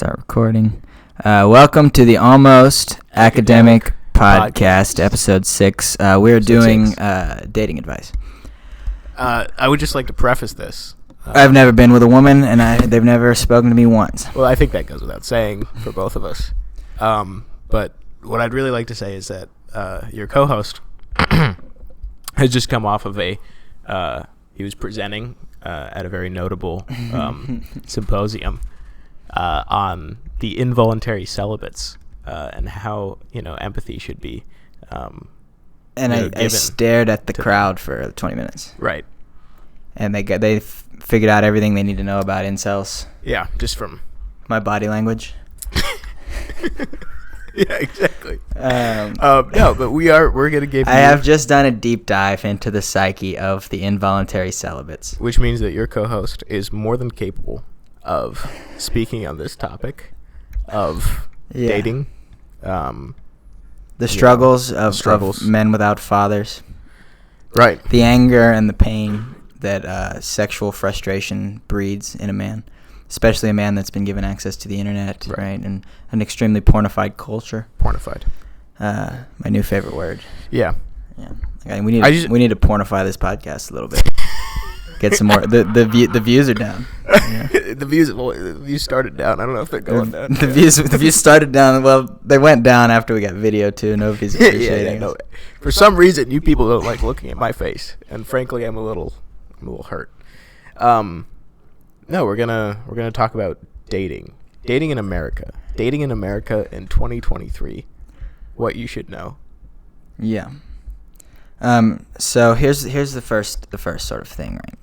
Start recording. Welcome to the Almost Academic Podcast, episode 6. We're doing dating advice. I would just like to preface this. I've never been with a woman, and they've never spoken to me once. Well, I think that goes without saying for both of us. But what I'd really like to say is that your co-host has just come off of he was presenting at a very notable symposium on the involuntary celibates and how empathy should be. I stared at the crowd for 20 minutes. Right. And they figured out everything they need to know about incels. Yeah, just from my body language. Yeah, exactly. No, but we're gonna give. I have just done a deep dive into the psyche of the involuntary celibates, which means that your co-host is more than capable of speaking on this topic of dating. The struggles of men without fathers. Right. The anger and the pain that sexual frustration breeds in a man, especially a man that's been given access to the internet, right? And an extremely pornified culture. Pornified. My new favorite word. Yeah. Yeah. Okay, we need to pornify this podcast a little bit. Get some more. The views are down. Yeah. The views started down. I don't know if they're going down. The views started down. Well, they went down after we got video too. Nobody's appreciating no. For some reason, you people don't like looking at my face, and frankly, I'm a little hurt. No, we're gonna talk about dating in America in 2023. What you should know. Yeah. So here's the first sort of thing, right?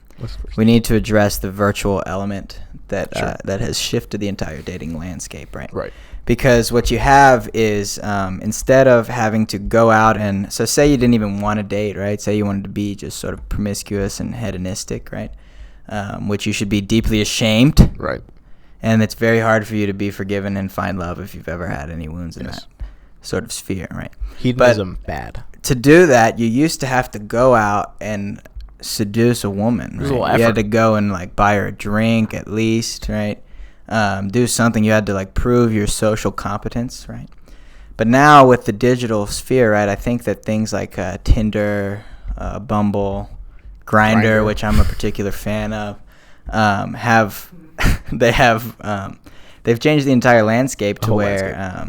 We need to address the virtual element that that has shifted the entire dating landscape, right? Right. Because what you have is instead of having to go out and say you didn't even want to date, right? Say you wanted to be just sort of promiscuous and hedonistic, right? Which you should be deeply ashamed. Right. And it's very hard for you to be forgiven and find love if you've ever had any wounds in that sort of sphere, right? Hedonism, bad. To do that, you used to have to go out and seduce a woman. Right? You had to go and buy her a drink at least, right? Do something. You had to prove your social competence, right? But now with the digital sphere, right? I think that things like Tinder, Bumble, Grindr, which I'm a particular fan of, they've changed the entire landscape to where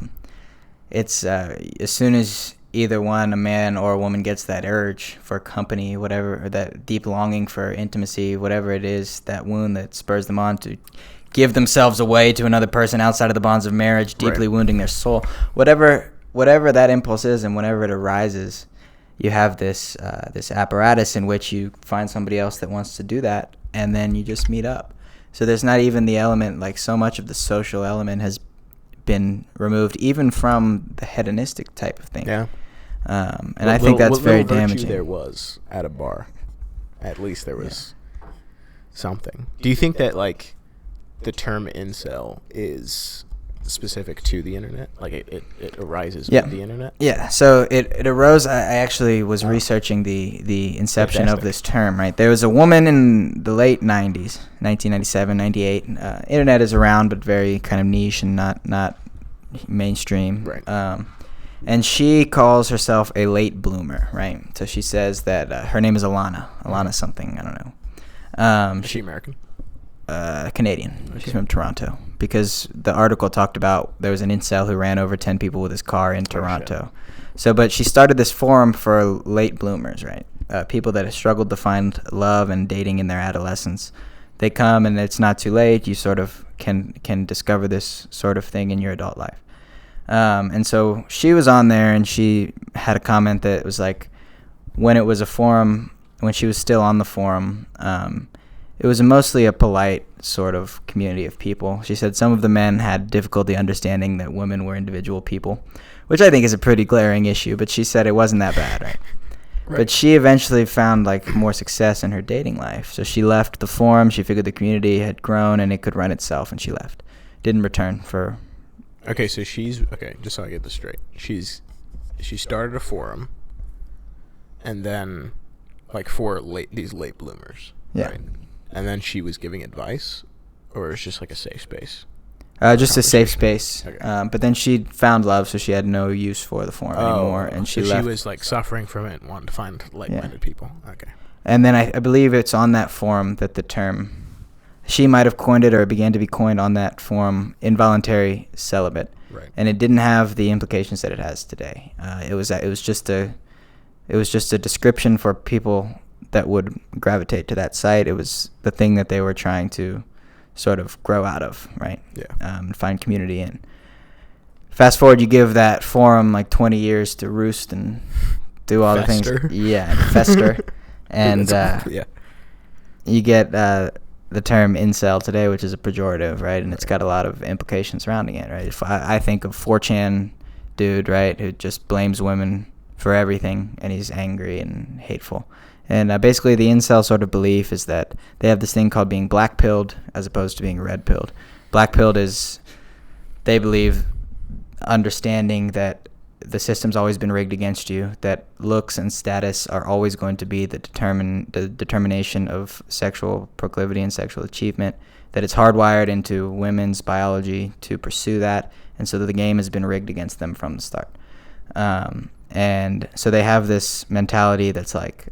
it's as soon as either one, a man or a woman, gets that urge for company, whatever, or that deep longing for intimacy, whatever it is, that wound that spurs them on to give themselves away to another person outside of the bonds of marriage, deeply wounding their soul. Whatever that impulse is, and whenever it arises, you have this apparatus in which you find somebody else that wants to do that, and then you just meet up. So there's not even the element, so much of the social element has been removed, even from the hedonistic type of thing. Yeah. And I think that's very damaging. There was at a bar, at least there was something. Do you think that the term incel is specific to the internet? It arises with the internet? Yeah. So it arose. I actually was researching the inception of this term. Right. There was a woman in the late 90s, 1997, 98. Internet is around, but very kind of niche and not mainstream. Right. And she calls herself a late bloomer, right? So she says that her name is Alana something, I don't know. Is she American? Canadian. Okay. She's from Toronto. Because the article talked about there was an incel who ran over 10 people with his car in Toronto. But she started this forum for late bloomers, right? People that have struggled to find love and dating in their adolescence. They come and it's not too late. You sort of can discover this sort of thing in your adult life. And so she was on there, and she had a comment that was when it was a forum, when she was still on the forum, it was mostly a polite sort of community of people. She said some of the men had difficulty understanding that women were individual people, which I think is a pretty glaring issue, but she said it wasn't that bad, right? But she eventually found more success in her dating life. So she left the forum. She figured the community had grown and it could run itself, and she left. Didn't return for... Okay, so just so I get this straight. She started a forum, and then for these late bloomers. Yeah. Right? And then she was giving advice, or it's just a safe space? Just a safe space. Okay. But then she found love, so she had no use for the forum anymore, and she left. She was like suffering from it and wanted to find like-minded people. Okay. And then I believe it's on that forum that the term, she might have coined it or it began to be coined on that forum, involuntary celibate. Right. And it didn't have the implications that it has today. It was just a description for people that would gravitate to that site. It was the thing that they were trying to sort of grow out of, right? Yeah. Find community in. Fast forward, you give that forum like 20 years to roost and do all Fester. the things. Yeah, fester. And you get the term incel today, which is a pejorative, right? And it's got a lot of implications surrounding it, right? If I think of 4chan dude, right, who just blames women for everything, and he's angry and hateful. And basically the incel sort of belief is that they have this thing called being black-pilled as opposed to being red-pilled. Black-pilled is, they believe, understanding that the system's always been rigged against you, that looks and status are always going to be the determination of sexual proclivity and sexual achievement, that it's hardwired into women's biology to pursue that, and so the game has been rigged against them from the start. And so they have this mentality that's like,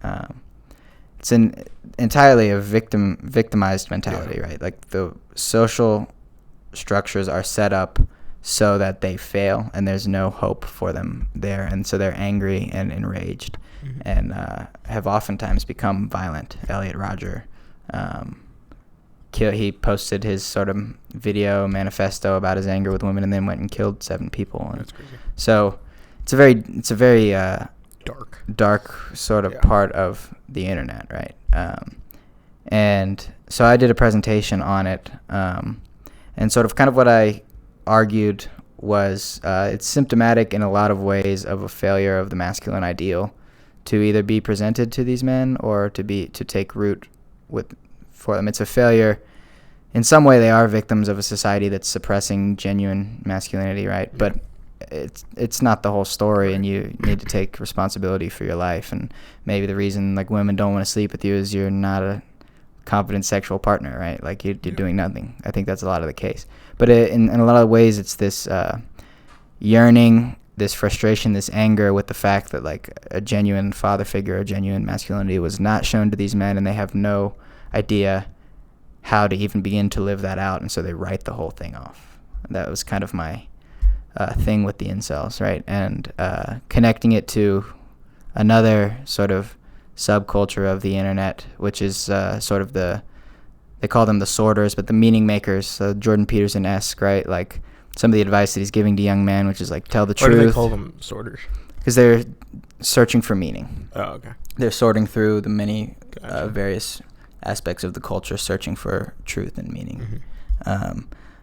it's entirely a victimized mentality, right? Like the social structures are set up so that they fail and there's no hope for them there, and so they're angry and enraged, and have oftentimes become violent. Elliot Rodger, he posted his sort of video manifesto about his anger with women and then went and killed 7 people. And that's crazy. So it's a very dark sort of part of the internet, right? And so I did a presentation on it, and sort of kind of what I argued was it's symptomatic in a lot of ways of a failure of the masculine ideal to either be presented to these men or to take root for them. It's a failure. In some way, they are victims of a society that's suppressing genuine masculinity, right? But it's not the whole story, and you need to take responsibility for your life. And maybe the reason like women don't want to sleep with you is you're not a competent sexual partner, right? Like you're doing nothing. I think that's a lot of the case. But in a lot of ways, it's this yearning, this frustration, this anger with the fact that like a genuine father figure, a genuine masculinity was not shown to these men, and they have no idea how to even begin to live that out, and so they write the whole thing off. And that was kind of my thing with the incels, right? And connecting it to another sort of subculture of the internet, which is sort of they call them the sorters, but the meaning makers, Jordan Peterson-esque, right? Like some of the advice that he's giving to young men, which is like, tell the truth. Why do they call them sorters? Because they're searching for meaning. Oh, okay. They're sorting through the many various aspects of the culture, searching for truth and meaning.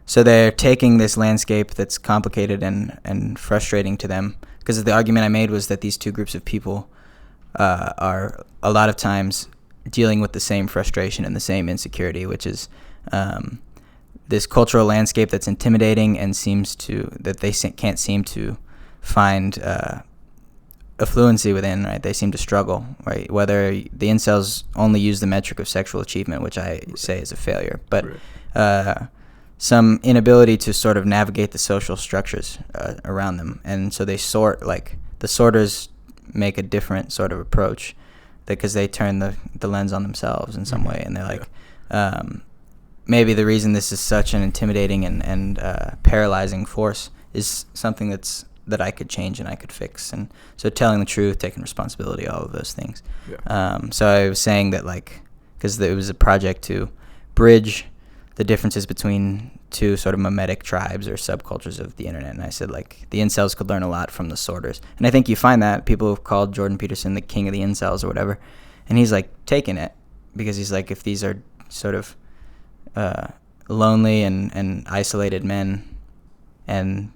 So they're taking this landscape that's complicated and frustrating to them, because the argument I made was that these two groups of people are a lot of times dealing with the same frustration and the same insecurity, which is this cultural landscape that's intimidating and that they can't seem to find affluency within, right? They seem to struggle, right? Whether the incels only use the metric of sexual achievement, which I say is a failure, but some inability to sort of navigate the social structures around them. And so they sort, like the sorters make a different sort of approach because they turn the lens on themselves in some way. And they're like, maybe the reason this is such an intimidating and paralyzing force is something that I could change and I could fix. And so telling the truth, taking responsibility, all of those things. So I was saying that, like, because it was a project to bridge the differences between two sort of mimetic tribes or subcultures of the internet. And I said, like, the incels could learn a lot from the sorters. And I think you find that people have called Jordan Peterson the king of the incels or whatever. And he's, like, taking it because he's like, if these are sort of lonely and isolated men, and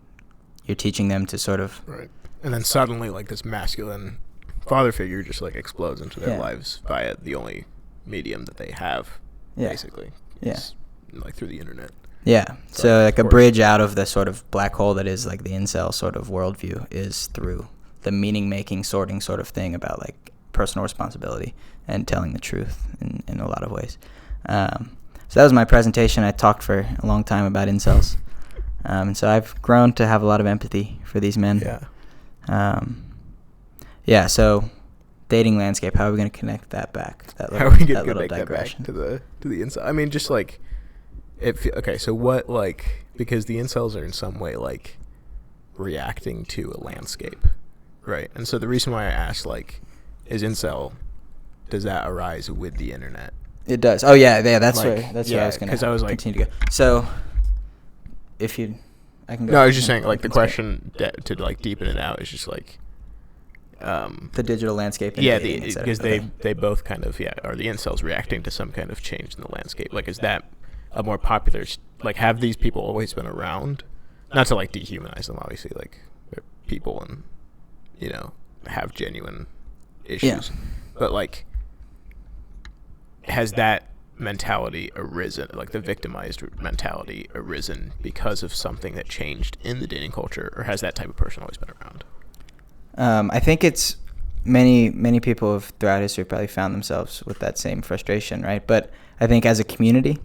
you're teaching them to sort of... Right. And then suddenly, like, this masculine father figure just, like, explodes into their lives via the only medium that they have, basically. Like, through the internet. So like a bridge out of the sort of black hole that is like the incel sort of worldview is through the meaning-making, sorting sort of thing about like personal responsibility and telling the truth in a lot of ways. So that was my presentation. I talked for a long time about incels. And so I've grown to have a lot of empathy for these men. Yeah. So dating landscape, how are we going to connect that back? How are we going to connect that back to the incel? I mean, just like, okay, so what, like, because the incels are in some way, like, reacting to a landscape, right? And so the reason why I asked, like, does that arise with the internet? It does. Oh, yeah, that's like, where I was going to because I was like, continue to go. So, if you, I can go. No, I was just saying, like, the question to, like, deepen it out is just, like, the digital landscape. Yeah, because they both kind of, are the incels reacting to some kind of change in the landscape? Like, is that a more popular, like, have these people always been around? Not to, like, dehumanize them, obviously, like, they're people and, you know, have genuine issues. Yeah. But, like, has that mentality arisen, like the victimized mentality arisen because of something that changed in the dating culture, or has that type of person always been around? I think it's many people have throughout history probably found themselves with that same frustration, right? But I think as a community,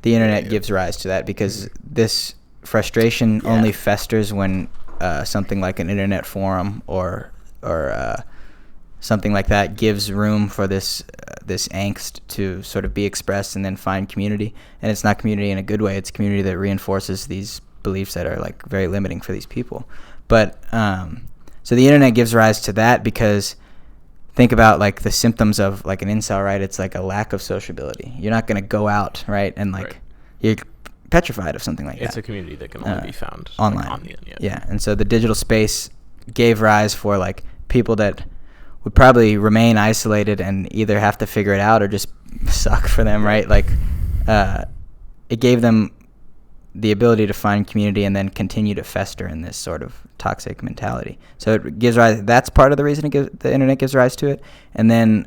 the internet gives rise to that, because this frustration only festers when something like an internet forum or something like that gives room for this angst to sort of be expressed and then find community. And it's not community in a good way. It's community that reinforces these beliefs that are, like, very limiting for these people. But so the internet gives rise to that, because think about, like, the symptoms of, like, an incel, right? It's like a lack of sociability. You're not going to go out, right? And, like, you're petrified of something like that. It's a community that can only be found online. Like, on the internet. Yeah, and so the digital space gave rise for, like, people that would probably remain isolated and either have to figure it out or just suck for them, right? Like, it gave them the ability to find community and then continue to fester in this sort of toxic mentality. So it gives rise. That's part of the reason the internet gives rise to it. And then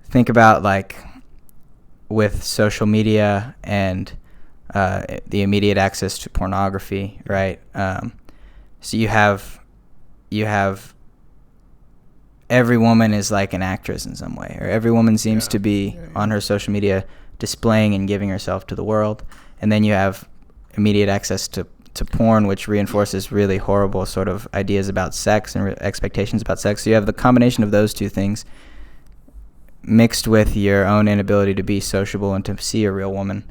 think about, like, with social media and the immediate access to pornography, right? So you have every woman is like an actress in some way, or every woman seems to be on her social media displaying and giving herself to the world. And then you have immediate access to porn, which reinforces really horrible sort of ideas about sex and expectations about sex. So you have the combination of those two things mixed with your own inability to be sociable and to see a real woman.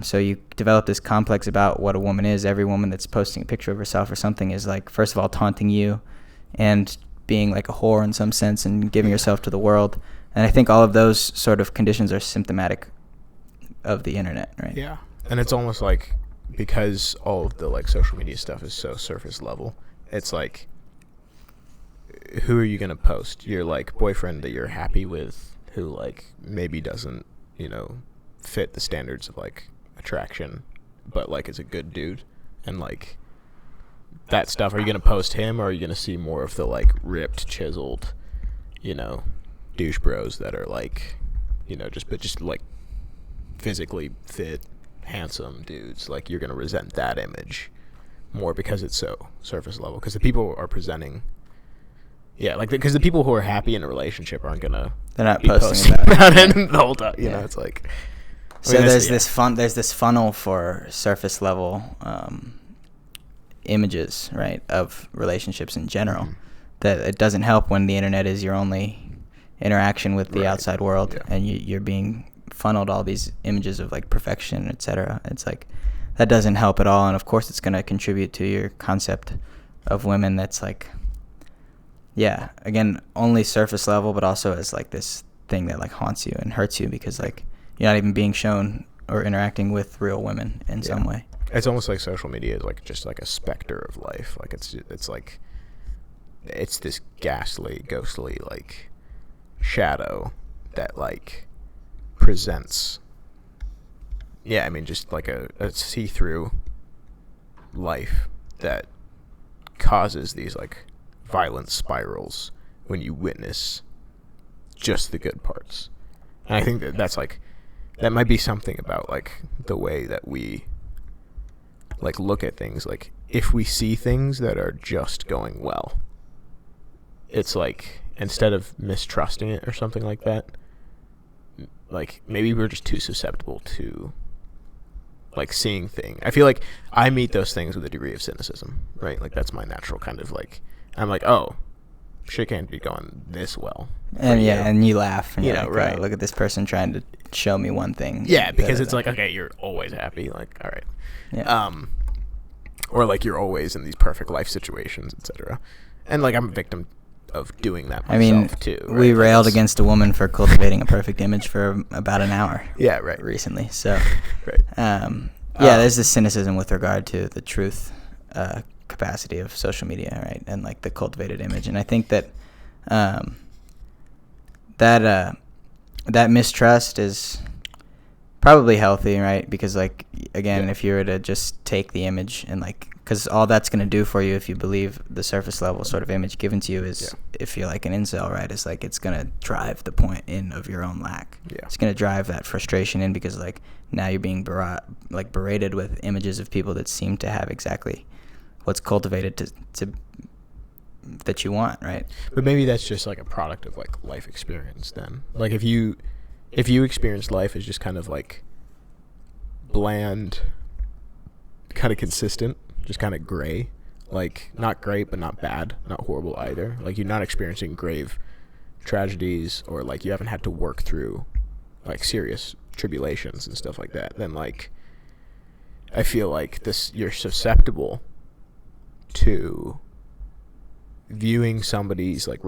So you develop this complex about what a woman is. Every woman that's posting a picture of herself or something is, like, first of all, taunting you and being like a whore in some sense and giving yourself to the world. And I think all of those sort of conditions are symptomatic of the internet, right? Yeah. And it's almost like, because all of the, like, social media stuff is so surface level, it's like, who are you going to post? Your, like, boyfriend that you're happy with, who, like, maybe doesn't, you know, fit the standards of, like, attraction, but, like, is a good dude. And, like, that stuff, are you going to post him, or are you going to see more of the, like, ripped, chiseled, you know, douche bros that are, like, you know, just like, physically fit, handsome dudes? Like, you're going to resent that image more because it's so surface level, because the people are presenting, like, because the people who are happy in a relationship aren't going to, they're not posting about it the whole time, you know. It's like, so there's this funnel for surface level images, right, of relationships in general, that it doesn't help when the internet is your only interaction with the outside world, and you're being funneled all these images of, like, perfection, etc. It's like, that doesn't help at all. And of course it's going to contribute to your concept of women that's, like, again, only surface level, but also as, like, this thing that, like, haunts you and hurts you, because, like, you're not even being shown or interacting with real women in some way. It's almost like social media is, like, just like a specter of life. Like, it's like, it's this ghastly, ghostly, like, shadow that, like, presents, I mean, just like a see-through life that causes these, like, violent spirals when you witness just the good parts. And I think that's, like, that might be something about, like, the way that we, like, look at things. Like, if we see things that are just going well, it's like, instead of mistrusting it or something like that, like, maybe we're just too susceptible to like seeing thing. I feel like I meet those things with a degree of cynicism, right? Like that's my natural kind of like, I'm like, oh, shit can't be going this well. And and you laugh. And You you're know, like, right. Oh, look at this person trying to show me one thing. Yeah, because it's like, okay, you're always happy. Like, all right. Yeah. Or like you're always in these perfect life situations, etc. And like I'm a victim of doing that myself too. Right? We Like, railed it's- against a woman for cultivating a perfect image for about an hour. Yeah, right. Recently. So, Right. there's this cynicism with regard to the truth capacity of social media, right? And like the cultivated image. And I think that that mistrust is probably healthy, right? Because like, again, if you were to just take the image and like, because all that's going to do for you, if you believe the surface level sort of image given to you is, if you're like an incel, right, it's like, it's going to drive the point in of your own lack. Yeah. It's going to drive that frustration in because like now you're being berated with images of people that seem to have exactly what's cultivated to that you want, right? But maybe that's just like a product of like life experience then. Like if you experience life as just kind of like bland, kind of consistent, just kind of gray, like not great but not bad, not horrible either. Like you're not experiencing grave tragedies or like you haven't had to work through like serious tribulations and stuff like that. Then like I feel like you're susceptible to viewing somebody's like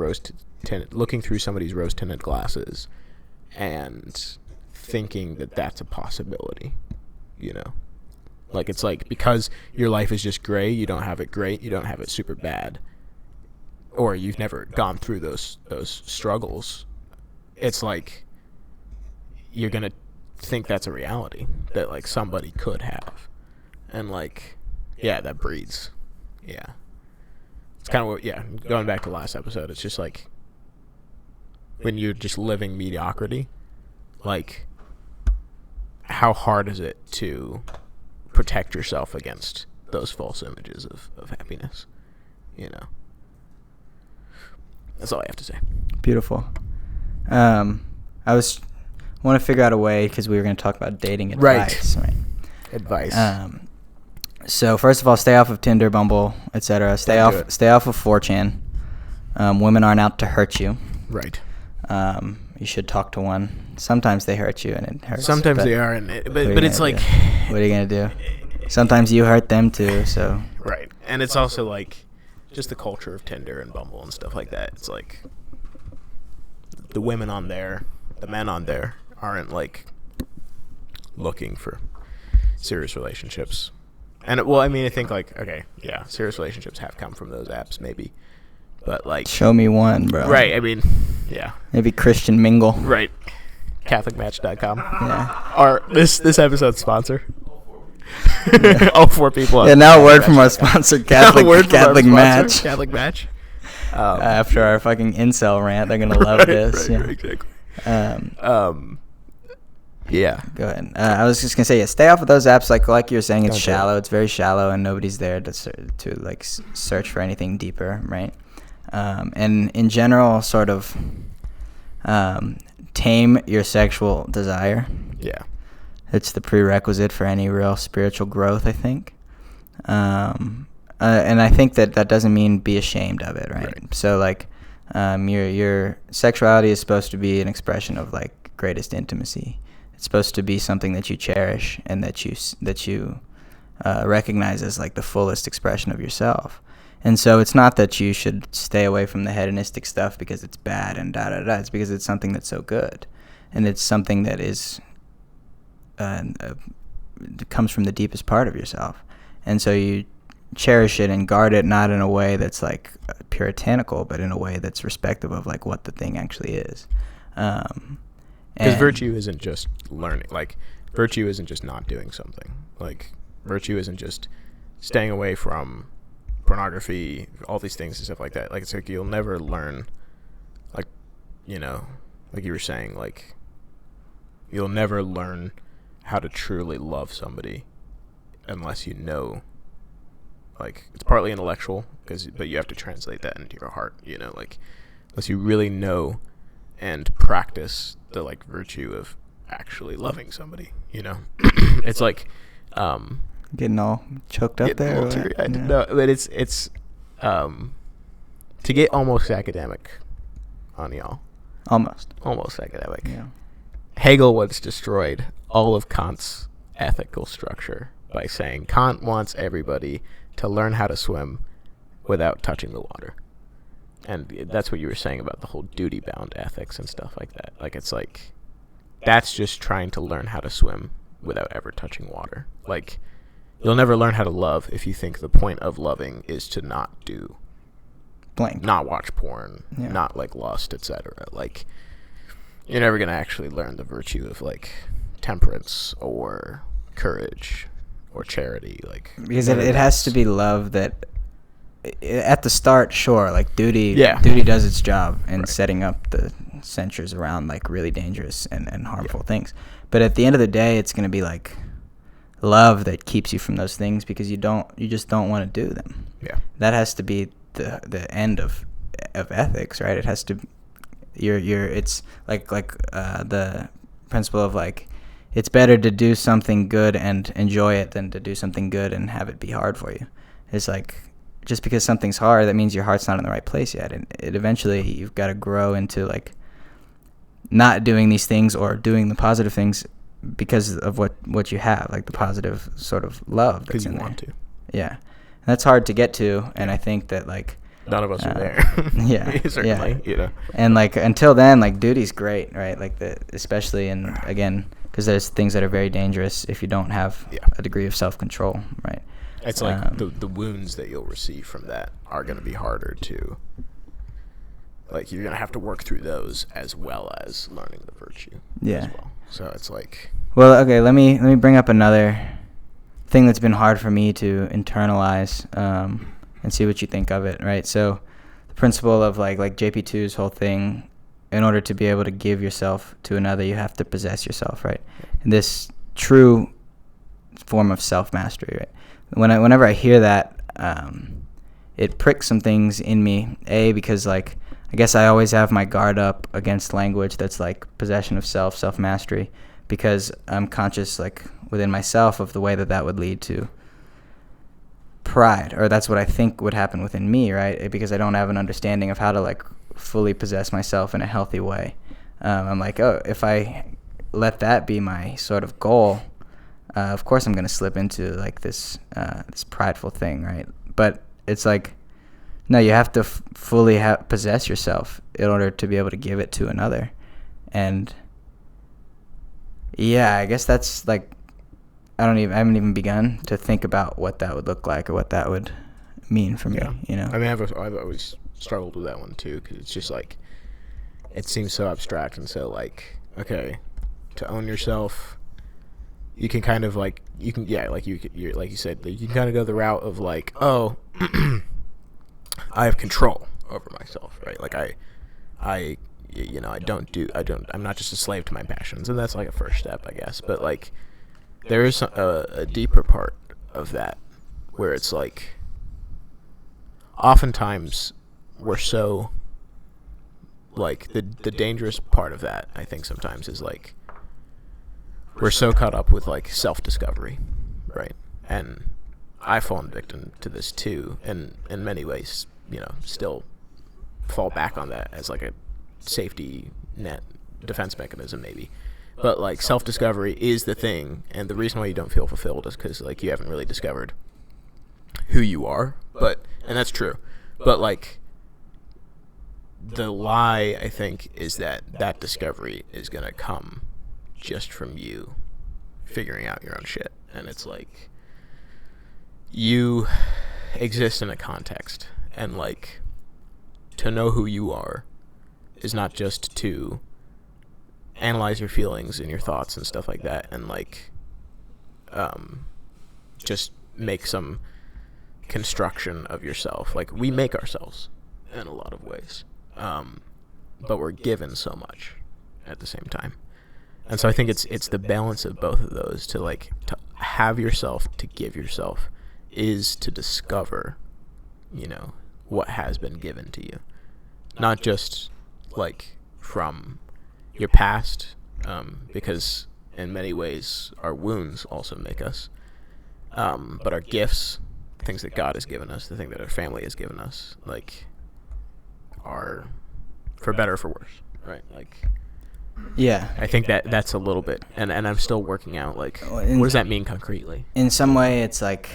looking through somebody's rose tinted glasses and thinking that that's a possibility, you know? Like it's like because your life is just gray, you don't have it great, you don't have it super bad, or you've never gone through those struggles. It's like you're gonna think that's a reality that like somebody could have, and like that breeds. Yeah, it's kind of what going back to last episode, it's just like when you're just living mediocrity, like how hard is it to protect yourself against those false images of happiness, you know? That's all I have to say. Beautiful. I want to figure out a way, because we were going to talk about dating advice. Right. Advice. So first of all, stay off of Tinder, Bumble, etc. Stay off of 4chan. Women aren't out to hurt you. Right. You should talk to one. Sometimes they hurt you, and it hurts. Sometimes they are, but it's like, what are you gonna do? Sometimes you hurt them too. So right, and it's also like just the culture of Tinder and Bumble and stuff like that. It's like the women on there, the men on there aren't like looking for serious relationships. And I think like serious relationships have come from those apps maybe, but like show me one, bro. Right. I mean, yeah. Maybe Christian Mingle. Right. CatholicMatch.com. Yeah. This episode's sponsor. All 4 people. Yeah. Now a word from our sponsor, Catholic Match. Catholic Match. After our fucking incel rant, they're gonna love this. Right, exactly. Yeah. Go ahead. I was just gonna say, stay off of those apps. Like you were saying, it's Don't shallow. It's very shallow, and nobody's there to like search for anything deeper, right? And in general, sort of tame your sexual desire. Yeah. It's the prerequisite for any real spiritual growth, I think. And I think that doesn't mean be ashamed of it, right? So like, your sexuality is supposed to be an expression of like greatest intimacy. It's supposed to be something that you cherish and that you recognize as like the fullest expression of yourself. And so it's not that you should stay away from the hedonistic stuff because it's bad and da-da-da. It's because it's something that's so good. And it's something that is comes from the deepest part of yourself. And so you cherish it and guard it, not in a way that's like puritanical, but in a way that's respectful of like what the thing actually is. Because virtue isn't just learning. Like, virtue isn't just not doing something. Like, virtue isn't just staying away from pornography, all these things and stuff like that. Like, it's like you'll never learn, like, you know, like you were saying, like, you'll never learn how to truly love somebody unless you know, like, it's partly intellectual, but you have to translate that into your heart, you know, like, unless you really know and practice the like virtue of actually loving somebody, you know. It's like Getting all choked up getting a there. little or what? teary-eyed. Yeah. No, but it's to get almost academic on y'all. Almost academic. Yeah. Hegel once destroyed all of Kant's ethical structure by saying Kant wants everybody to learn how to swim without touching the water. And that's what you were saying about the whole duty-bound ethics and stuff like that. Like, it's like, that's just trying to learn how to swim without ever touching water. Like, you'll never learn how to love if you think the point of loving is to not do Blank. not watch porn, Yeah. not like lust, etc. Like, you're never gonna actually learn the virtue of like temperance or courage or charity. Like, Because it has to be love that at the start, sure, like duty Yeah. duty does its job in Right. setting up the censures around like really dangerous and harmful things. But at the end of the day, it's going to be like love that keeps you from those things because you just don't want to do them. Yeah. That has to be the end of ethics, right? It has to it's like the principle of like it's better to do something good and enjoy it than to do something good and have it be hard for you. It's like just because something's hard, that means your heart's not in the right place yet, and it eventually you've got to grow into like not doing these things or doing the positive things because of what you have, like the positive sort of love Because that's you in want there. to. Yeah, and that's hard to get to, and I think that like None of us are there. yeah, Certainly. yeah. You know. And like until then, like duty's great, right? Like especially in again because there's things that are very dangerous if you don't have Yeah. a degree of self-control, right? It's like the wounds that you'll receive from that are going to be harder to, like, you're going to have to work through those as well as learning the virtue. Yeah. As well. So it's like, Well, okay, let me bring up another thing that's been hard for me to internalize and see what you think of it, right? So the principle of like JP2's whole thing, in order to be able to give yourself to another, you have to possess yourself, right? And this true form of self-mastery, right? Whenever I hear that, it pricks some things in me. Because like I guess I always have my guard up against language that's like possession of self-mastery, because I'm conscious like within myself of the way that would lead to pride, or that's what I think would happen within me, right? Because I don't have an understanding of how to like fully possess myself in a healthy way. I'm like, oh, if I let that be my sort of goal, of course I'm going to slip into like this prideful thing, right? But it's like, no, you have to fully possess yourself in order to be able to give it to another. And yeah, I guess that's like, I haven't even begun to think about what that would look like or what that would mean for me, you know? I mean, I've always struggled with that one too, because it's just like, it seems so abstract and so like, okay, to own yourself, you can kind of like, you can, yeah, like you're like you said, you can kind of go the route of like, oh, I have control over myself, right? Like I'm not just a slave to my passions, and that's like a first step, I guess. But like, there is a deeper part of that where it's like, oftentimes we're so like the dangerous part of that, I think sometimes is like, we're so caught up with like self-discovery, right? And I've fallen victim to this too, and in many ways, still fall back on that as like a safety net defense mechanism maybe. But like, self-discovery is the thing, and the reason why you don't feel fulfilled is because like you haven't really discovered who you are. And that's true, but like, the lie, I think, is that discovery is gonna come just from you figuring out your own shit. And it's like, you exist in a context, and like, to know who you are is not just to analyze your feelings and your thoughts and stuff like that, and like, just make some construction of yourself. Like, we make ourselves in a lot of ways, but we're given so much at the same time. And so I think it's the balance of both of those, to have yourself, to give yourself, is to discover, what has been given to you. Not just, like, from your past, because in many ways our wounds also make us, But our gifts, things that God has given us, the thing that our family has given us, like, are for better or for worse, right? Like, Yeah. I think that's a little bit, and I'm still working out, like, what does that mean concretely? In some way, it's like,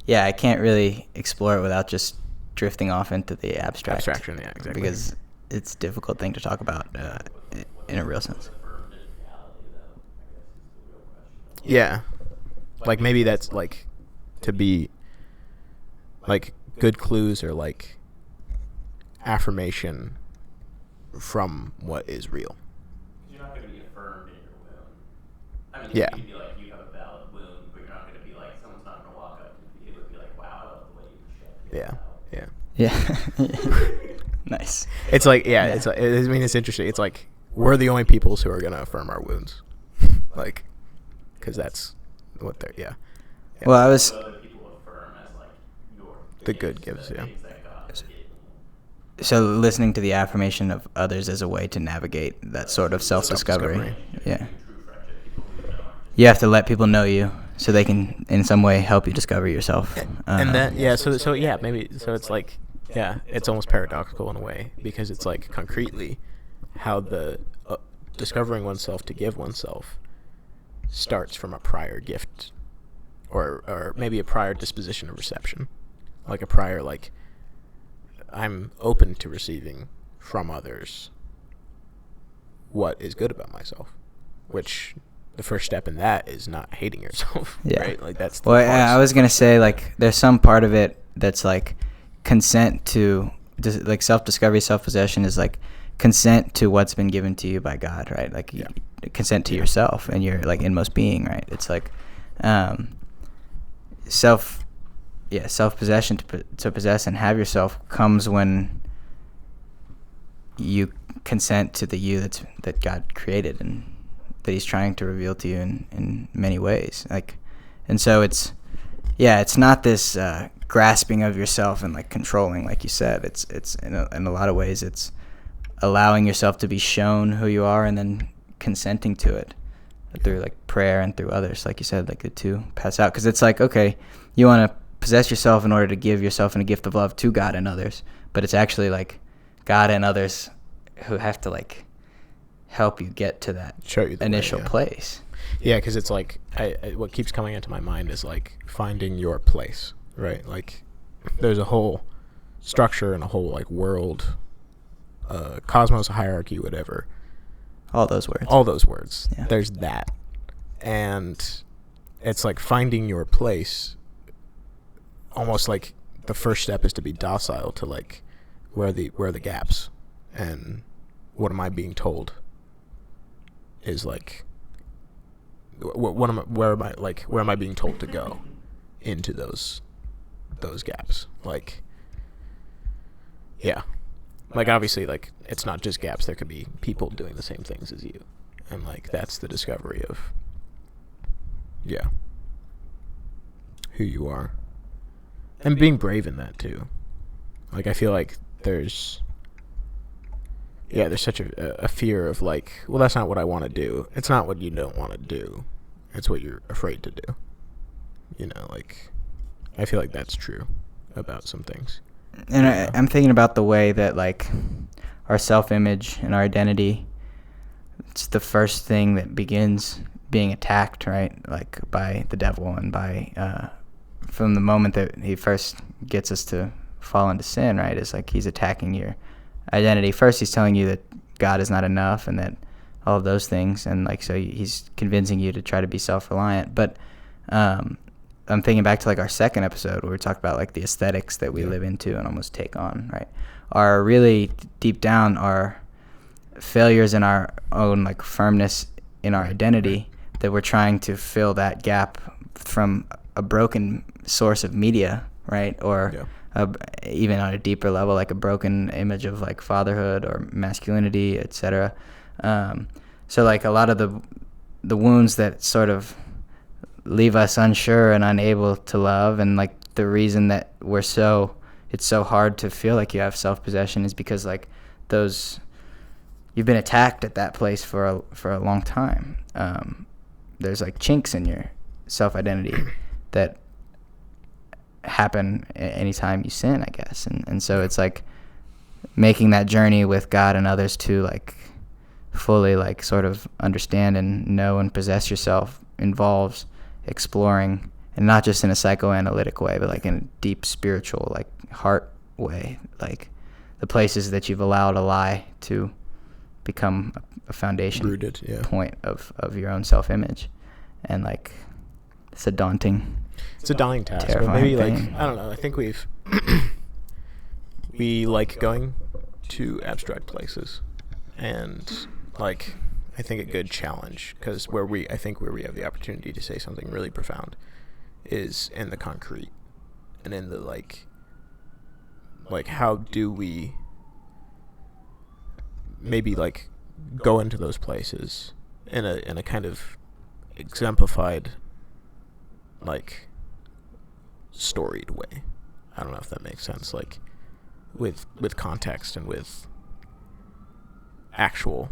yeah, I can't really explore it without just drifting off into the Abstraction, yeah, exactly. Because it's a difficult thing to talk about in a real sense. Yeah. Like, maybe that's, like, to be, like, good clues or, like, affirmation from what is real. You're not going to be affirmed in your wound. I mean, Yeah. you can be like, you have a valid wound, but you're not going to be like, someone's not going to walk up to you and be like, wow, I love the way you checked it out. Yeah. Yeah. Nice. It's like, yeah, Yeah. it's like, I mean, it's interesting. It's like, we're the only peoples who are going to affirm our wounds. Like, because that's what they're, yeah. Well, I was. Other people affirm as like your The good gifts, the yeah. things that God has given you. So listening to the affirmation of others as a way to navigate that sort of self-discovery. Self-discovery. Yeah. True friendship, people who know. You have to let people know you so they can, in some way, help you discover yourself. And that, yeah, so yeah, maybe, so it's like, yeah, it's almost paradoxical in a way, because it's like, concretely, how the discovering oneself to give oneself starts from a prior gift, or maybe a prior disposition of reception, like a prior, like, I'm open to receiving from others what is good about myself, which the first step in that is not hating yourself. Yeah. Right? Like, that's the Well, hardest. I was gonna say, like, there's some part of it that's like consent to, like, self-discovery, self-possession is like consent to what's been given to you by God, right? Like, Yeah. consent to yourself and your, like, inmost being, right? It's like self-possession to possess and have yourself comes when you consent to the you that God created and that He's trying to reveal to you in many ways. Like, and so it's not this grasping of yourself and, like, controlling, like you said. It's in a lot of ways it's allowing yourself to be shown who you are and then consenting to it through, like, prayer and through others, like you said, like the two pass out. Because it's like, okay, you want to possess yourself in order to give yourself in a gift of love to God and others, but it's actually like God and others who have to, like, help you get to that Show you the way, initial yeah. place. Yeah, because it's like, I what keeps coming into my mind is, like, finding your place, right? Like, there's a whole structure and a whole, like, world, cosmos, hierarchy, whatever. All those words. All those words. Yeah. There's that. And it's like finding your place, almost like the first step is to be docile to, like, where are the gaps, and what am I being told is, like, where am I being told to go into those gaps? Like, yeah, like, obviously, like, it's not just gaps. There could be people doing the same things as you, and, like, that's the discovery of, yeah, who you are, and being brave in that too. Like, I feel like there's such a fear of, like, well, that's not what I want to do. It's not what you don't want to do. It's what you're afraid to do. You know, like, I feel like that's true about some things. And Yeah. I'm thinking about the way that, like, our self-image and our identity, it's the first thing that begins being attacked, right? Like, by the devil and by, from the moment that he first gets us to fall into sin, right? It's like he's attacking your identity. First, he's telling you that God is not enough and that all of those things. And, like, so he's convincing you to try to be self-reliant. But I'm thinking back to, like, our second episode where we talked about, like, the aesthetics that we live into and almost take on, right? Are really deep down our failures in our own, like, firmness in our identity that we're trying to fill that gap from a broken source of media, right? Or even on a deeper level, like a broken image of, like, fatherhood or masculinity, etc. So, like, a lot of the wounds that sort of leave us unsure and unable to love, and, like, the reason that it's so hard to feel like you have self-possession is because, like, you've been attacked at that place for a long time. There's, like, chinks in your self-identity that happen anytime you sin, I guess. And so it's like making that journey with God and others to like fully like sort of understand and know and possess yourself involves exploring, and not just in a psychoanalytic way, but like in a deep spiritual, like heart way, like the places that you've allowed a lie to become a foundation rooted, yeah. point of your own self-image. And like it's a daunting, it's a daunting task, but terrifying maybe like thing. I don't know, I think we like going to abstract places, and like I think a good challenge, because where we have the opportunity to say something really profound is in the concrete, and in the like how do we maybe like go into those places in a kind of exemplified, like storied way. I don't know if that makes sense, like with context and with actual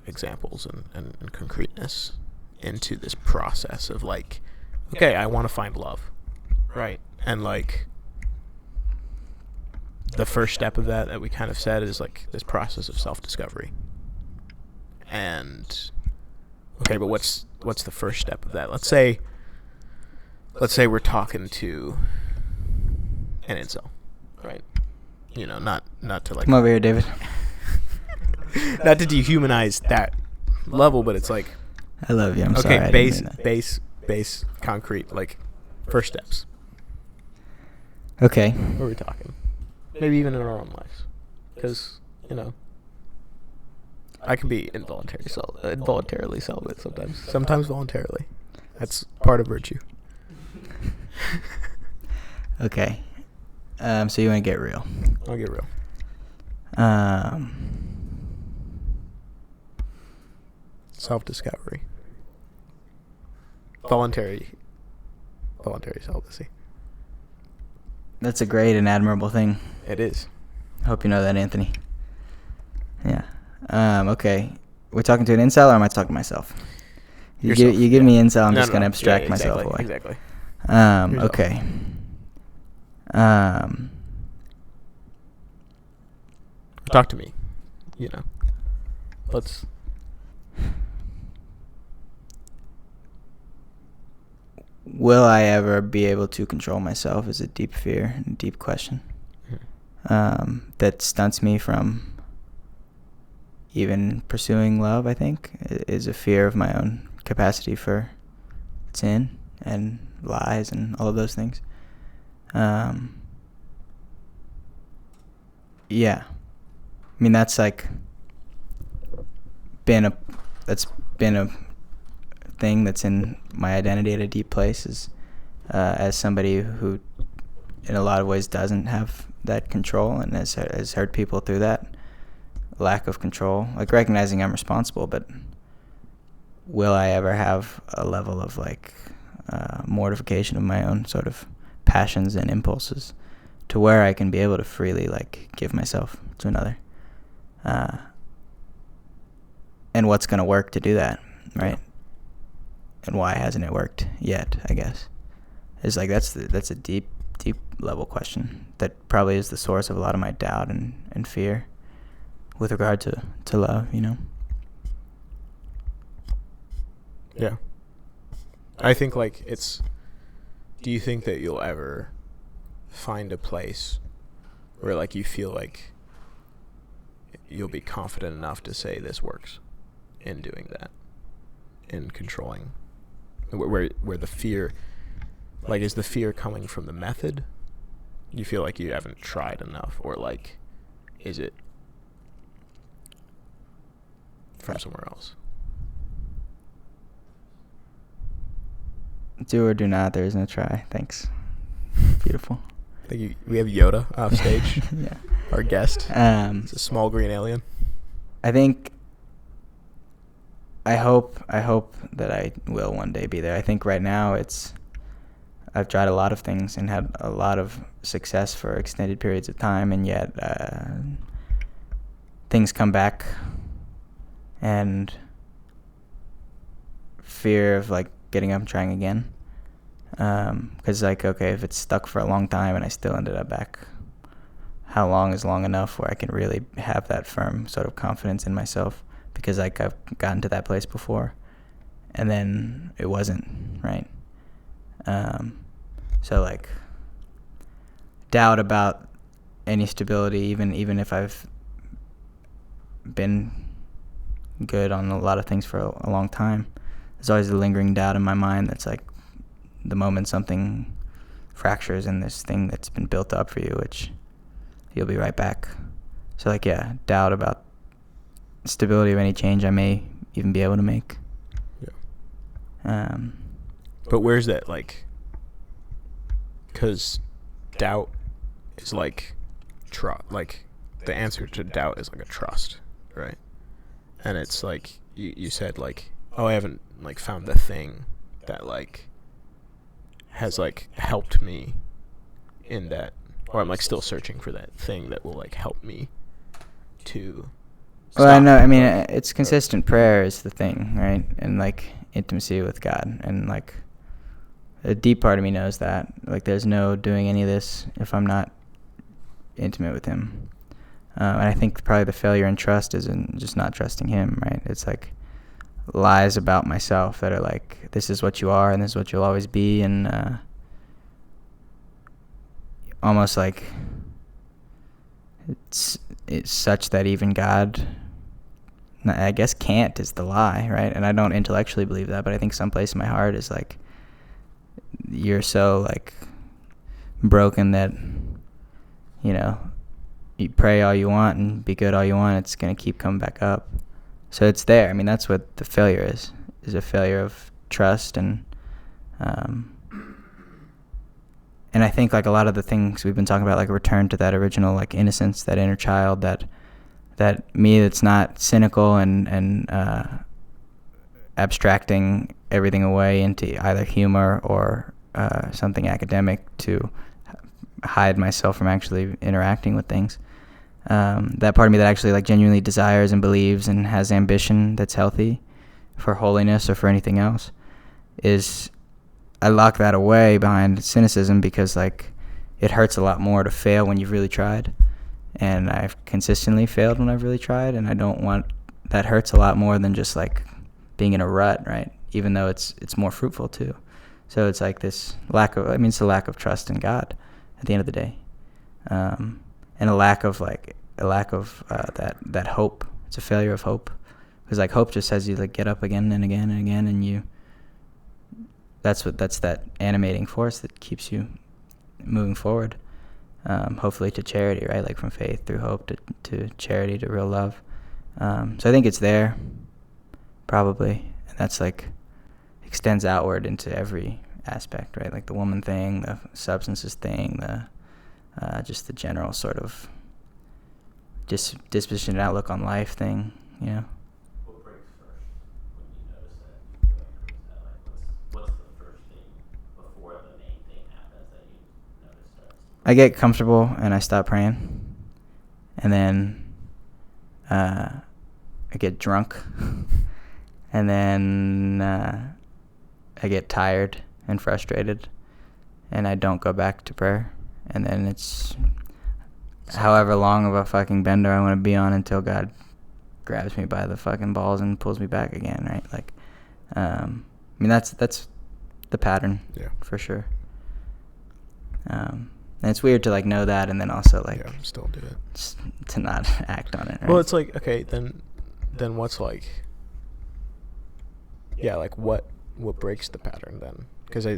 examples and concreteness into this process of like, okay, I want to find love, right? And like the first step of that we kind of said is like this process of self-discovery. And okay, but what's the first step of that? Let's say we're talking to an incel, right? You know, not to like Come over here, David. not to dehumanize that level, but it's like, I love you. I'm sorry. I okay, didn't mean that. base, concrete, like first steps. Okay. What are we talking? Maybe even in our own lives, because you know, I can be involuntarily celibate sometimes voluntarily. That's part of virtue. Okay. So you want to get real? I'll get real. Self-discovery. Voluntary celibacy. That's a great and admirable thing. It is. Hope you know that, Anthony. Yeah. Okay. We're talking to an incel, or am I talking to myself? You give me incel, I'm just going to abstract myself away. Exactly. Okay. Talk to me. You know. Let's. Will I ever be able to control myself is a deep fear and deep question. That stunts me from even pursuing love, I think, is a fear of my own capacity for sin and lies and all of those things. Yeah. I mean, that's been a thing that's in my identity at a deep place, is as somebody who in a lot of ways doesn't have that control and has hurt people through that lack of control, like recognizing I'm responsible, but will I ever have a level of like mortification of my own sort of passions and impulses to where I can be able to freely like give myself to another, and what's going to work to do that, right? And why hasn't it worked yet, I guess. It's like that's a deep level question that probably is the source of a lot of my doubt and fear with regard to love, you know? Yeah. I think like do you think that you'll ever find a place where like you feel like you'll be confident enough to say this works in doing that, in controlling, where the fear, like, is the fear coming from the method? You feel like you haven't tried enough, or like, is it from somewhere else? Do or do not, there is no try. Thanks. Beautiful. I think we have Yoda off stage. Yeah. Our guest. It's a small green alien. I hope that I will one day be there. I think right now I've tried a lot of things and had a lot of success for extended periods of time, and yet things come back, and fear of like getting up and trying again Because like, okay, if it's stuck for a long time and I still ended up back, how long is long enough where I can really have that firm sort of confidence in myself? Because like I've gotten to that place before, and then it wasn't, right? So like doubt about any stability, even if I've been good on a lot of things for a long time, there's always a lingering doubt in my mind that's like, the moment something fractures in this thing that's been built up for you, which you'll be right back. So like, yeah, doubt about stability of any change I may even be able to make. Yeah. But where's that, like, because doubt is like like the answer to doubt is like a trust, right? And it's like you said, like, oh, I haven't like found the thing that like has like helped me in that, or I'm like still searching for that thing that will like help me to stop. Well, I know, I mean, it's consistent prayer is the thing, right? And like intimacy with God, and like a deep part of me knows that like there's no doing any of this if I'm not intimate with him. And I think probably the failure in trust is in just not trusting him, right? It's like lies about myself that are like, this is what you are and this is what you'll always be, and almost like it's such that even God, I guess, can't is the lie, right? And I don't intellectually believe that, but I think someplace in my heart is like, you're so like broken that, you know, you pray all you want and be good all you want, it's going to keep coming back up. So it's there. I mean, that's what the failure is a failure of trust. And I think like a lot of the things we've been talking about, like a return to that original like innocence, that inner child, that me that's not cynical and abstracting everything away into either humor or something academic to hide myself from actually interacting with things. That part of me that actually like genuinely desires and believes and has ambition that's healthy for holiness or for anything else, is I lock that away behind cynicism, because like it hurts a lot more to fail when you've really tried, and I've consistently failed when I've really tried, and I don't want that. Hurts a lot more than just like being in a rut, right? Even though it's more fruitful too. So it's like this lack of, I mean, it's a lack of trust in God at the end of the day, and a lack of that hope. It's a failure of hope, because like hope just says you like get up again and again and again, and that's that animating force that keeps you moving forward, hopefully to charity, right? Like from faith through hope to charity to real love. So I think it's there, probably, and that's like extends outward into every aspect, right? Like the woman thing, the substances thing, the just the general sort of disposition and outlook on life thing, you know. What breaks first when you notice that? Like, what's the first thing before the main thing happens that you notice starts? I get comfortable and I stop praying, and then I get drunk, and then I get tired and frustrated, and I don't go back to prayer, and then it's however long of a fucking bender I want to be on until God grabs me by the fucking balls and pulls me back again, right? Like, I mean, that's the pattern, yeah, for sure. And it's weird to like know that and then also like still do it, just to not act on it, right? Well, it's like, okay, then what's like, yeah, like what breaks the pattern then? Because I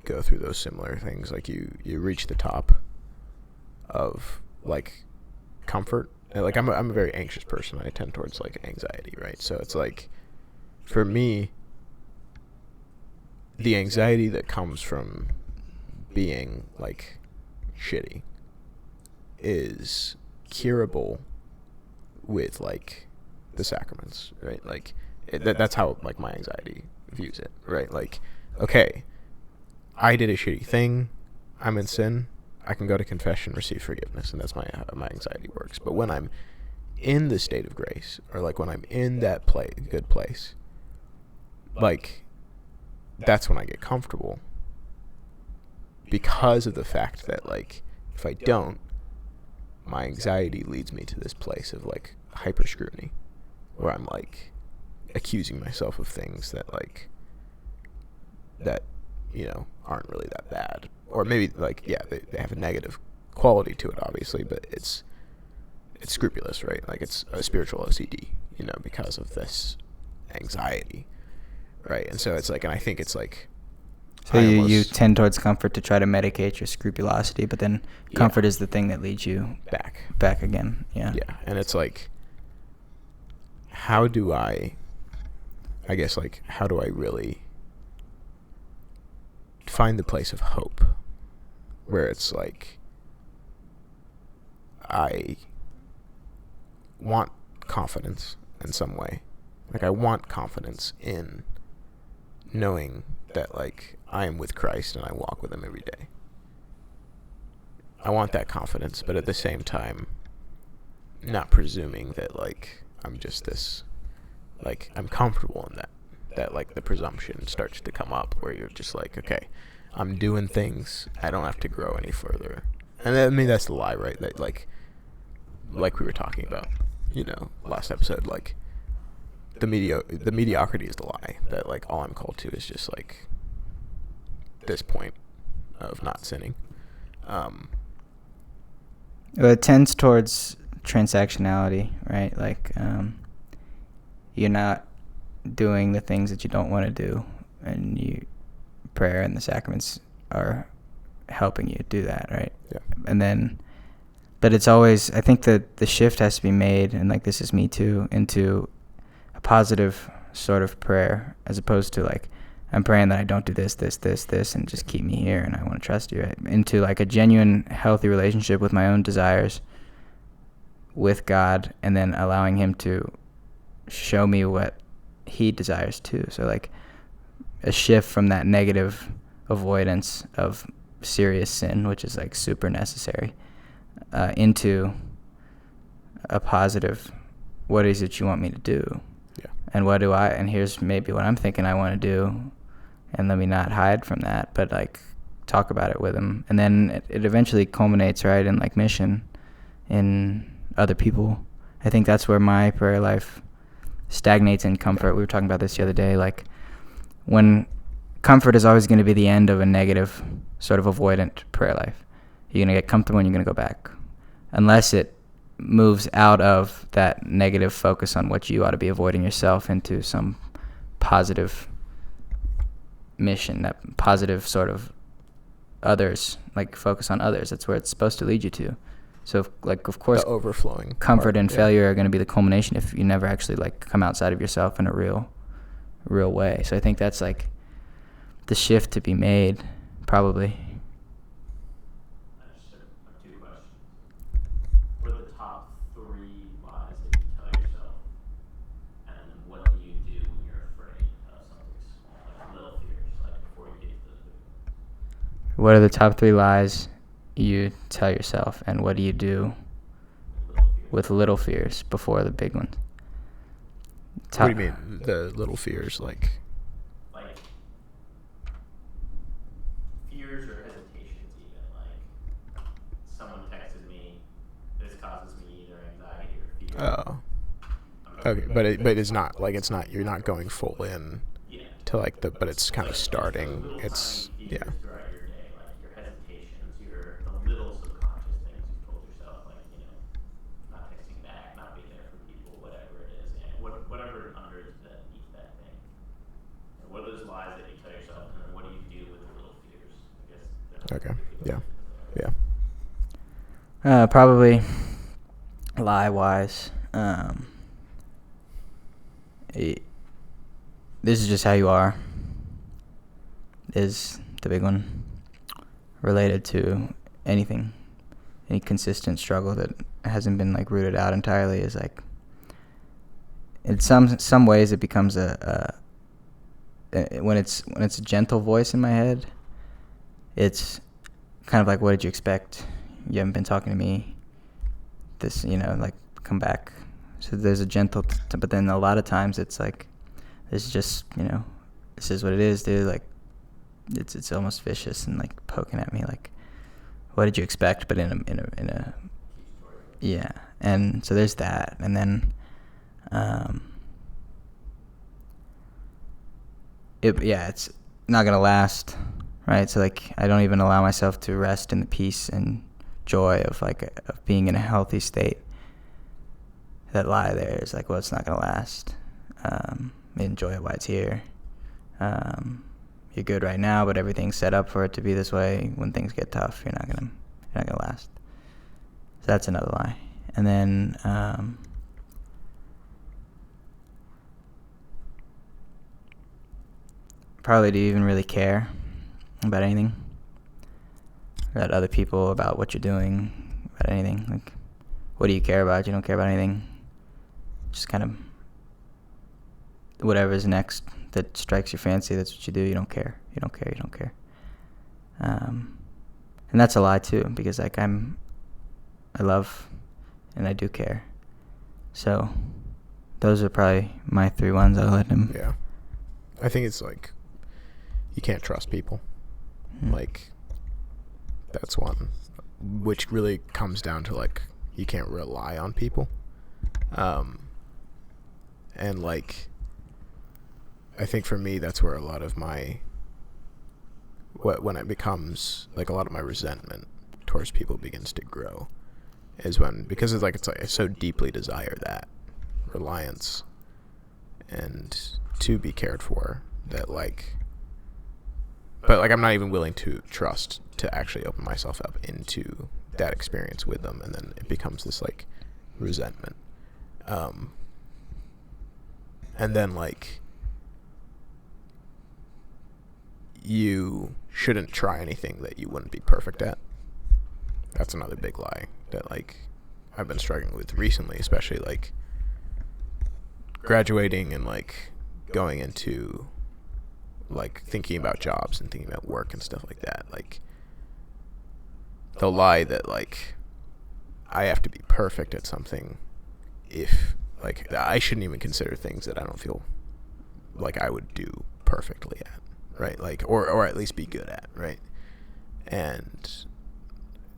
go through those similar things. Like you reach the top of like comfort. And like I'm a very anxious person. I tend towards like anxiety, right? So it's like, for me, the anxiety that comes from being like shitty is curable with like the sacraments, right? Like that's how like my anxiety views it, right? Like, okay, I did a shitty thing, I'm in sin, I can go to confession, receive forgiveness, and that's how my anxiety works. But when I'm in the state of grace, or like when I'm in that good place, like that's when I get comfortable, because of the fact that, like, if I don't, my anxiety leads me to this place of, like, hyper scrutiny, where I'm, like, accusing myself of things that, like, that, you know, aren't really that bad. Or maybe, like, yeah, they have a negative quality to it, obviously, but it's scrupulous, right? Like, it's a spiritual OCD, you know, because of this anxiety, right? And so it's like, and I think it's like, so you tend towards comfort to try to medicate your scrupulosity, but then comfort is the thing that leads you back again. Yeah. And it's like, how do I guess, like, how do I really find the place of hope where it's like, I want confidence in some way. Like, I want confidence in knowing that, like, I am with Christ and I walk with him every day. I want that confidence, but at the same time, not presuming that, like, I'm just this, like, I'm comfortable in that, like, the presumption starts to come up where you're just like, okay, I'm doing things, I don't have to grow any further. And I mean, that's the lie, right? That, like we were talking about, you know, last episode, like, the mediocrity is the lie, that, like, all I'm called to is just, like, this point of not sinning. Well, it tends towards transactionality, right? Like, you're not doing the things that you don't want to do, and prayer and the sacraments are helping you do that, right? Yeah. And then, but it's always, I think that the shift has to be made, and, like, this is me too, into a positive sort of prayer, as opposed to, like, I'm praying that I don't do this, and just keep me here, and I want to trust you, right? Into, like, a genuine, healthy relationship with my own desires with God, and then allowing him to show me what he desires too. So, like, a shift from that negative avoidance of serious sin, which is, like, super necessary, into a positive, what is it you want me to do? Yeah. And here's maybe what I'm thinking I want to do, and let me not hide from that, but, like, talk about it with him. And then it eventually culminates, right, in, like, mission in other people. I think that's where my prayer life stagnates in comfort. We were talking about this the other day, like, when comfort is always going to be the end of a negative sort of avoidant prayer life. You're going to get comfortable and you're going to go back, unless it moves out of that negative focus on what you ought to be avoiding yourself into some positive mission, that positive sort of others, like, focus on others. That's where it's supposed to lead you to. So, like, of course, the overflowing comfort part, and failure are going to be the culmination if you never actually, like, come outside of yourself in a real way. So I think that's, like, the shift to be made, probably. I just have 2 questions. What are the top 3 lies that you tell yourself? And then what do you do when you're afraid of something small, like little fears, like before you get to those big ones? What are the top 3 lies you tell yourself, and what do you do with little fears before the big ones? What do you mean, the little fears, like fears or hesitations, even, like, someone texted me, this causes me either anxiety or fear. Okay, but it's not, like, you're not going full in to, like, but it's kind of starting, it's, yeah. Throughout your day, like, your hesitations, the little subconscious things you've told yourself, like, you know, not texting back, not being there for people, whatever it is, and whatever underneath that thing. And what are those lies that you tell yourself, and then what do you do with the little fears? I guess. Okay. Yeah. Probably lie-wise. This is just how you are, is the big one, related to any consistent struggle that hasn't been, like, rooted out entirely. Is, like, in some ways it becomes when it's a gentle voice in my head, it's kind of like, what did you expect? You haven't been talking to me. This, you know, like, come back. So there's a gentle, but then a lot of times it's like, there's just, you know, this is what it is, dude. Like, it's almost vicious and like poking at me, like, what did you expect? But in a yeah. And so there's that, and then it's not gonna last, right? So like I don't even allow myself to rest in the peace and joy of of being in a healthy state. That lie there is like, well, it's not gonna last. Enjoy it while it's here. You're good right now, but everything's set up for it to be this way. When things get tough, you're not gonna last. So that's another lie. And then probably, do you even really care about anything? About other people, about what you're doing, about anything? Like, what do you care about? You don't care about anything. Just kind of whatever's next that strikes your fancy, that's what you do. You don't care. You don't care. And that's a lie too, because like I love and I do care. So those are probably my 3 ones. I'll let him. Yeah. I think it's like you can't trust people. Like, that's one, which really comes down to like you can't rely on people. And like, I think for me, that's where a lot of my, when it becomes like a lot of my resentment towards people begins to grow, is when, because it's like I so deeply desire that reliance and to be cared for, that like, but like I'm not even willing to trust to actually open myself up into that experience with them, and then it becomes this like resentment. And then like, you shouldn't try anything that you wouldn't be perfect at. That's another big lie that like I've been struggling with recently, especially like graduating and like going into like thinking about jobs and thinking about work and stuff like that. Like, the lie that like I have to be perfect at something, if like I shouldn't even consider things that I don't feel like I would do perfectly at, right? Like, or at least be good at, right? And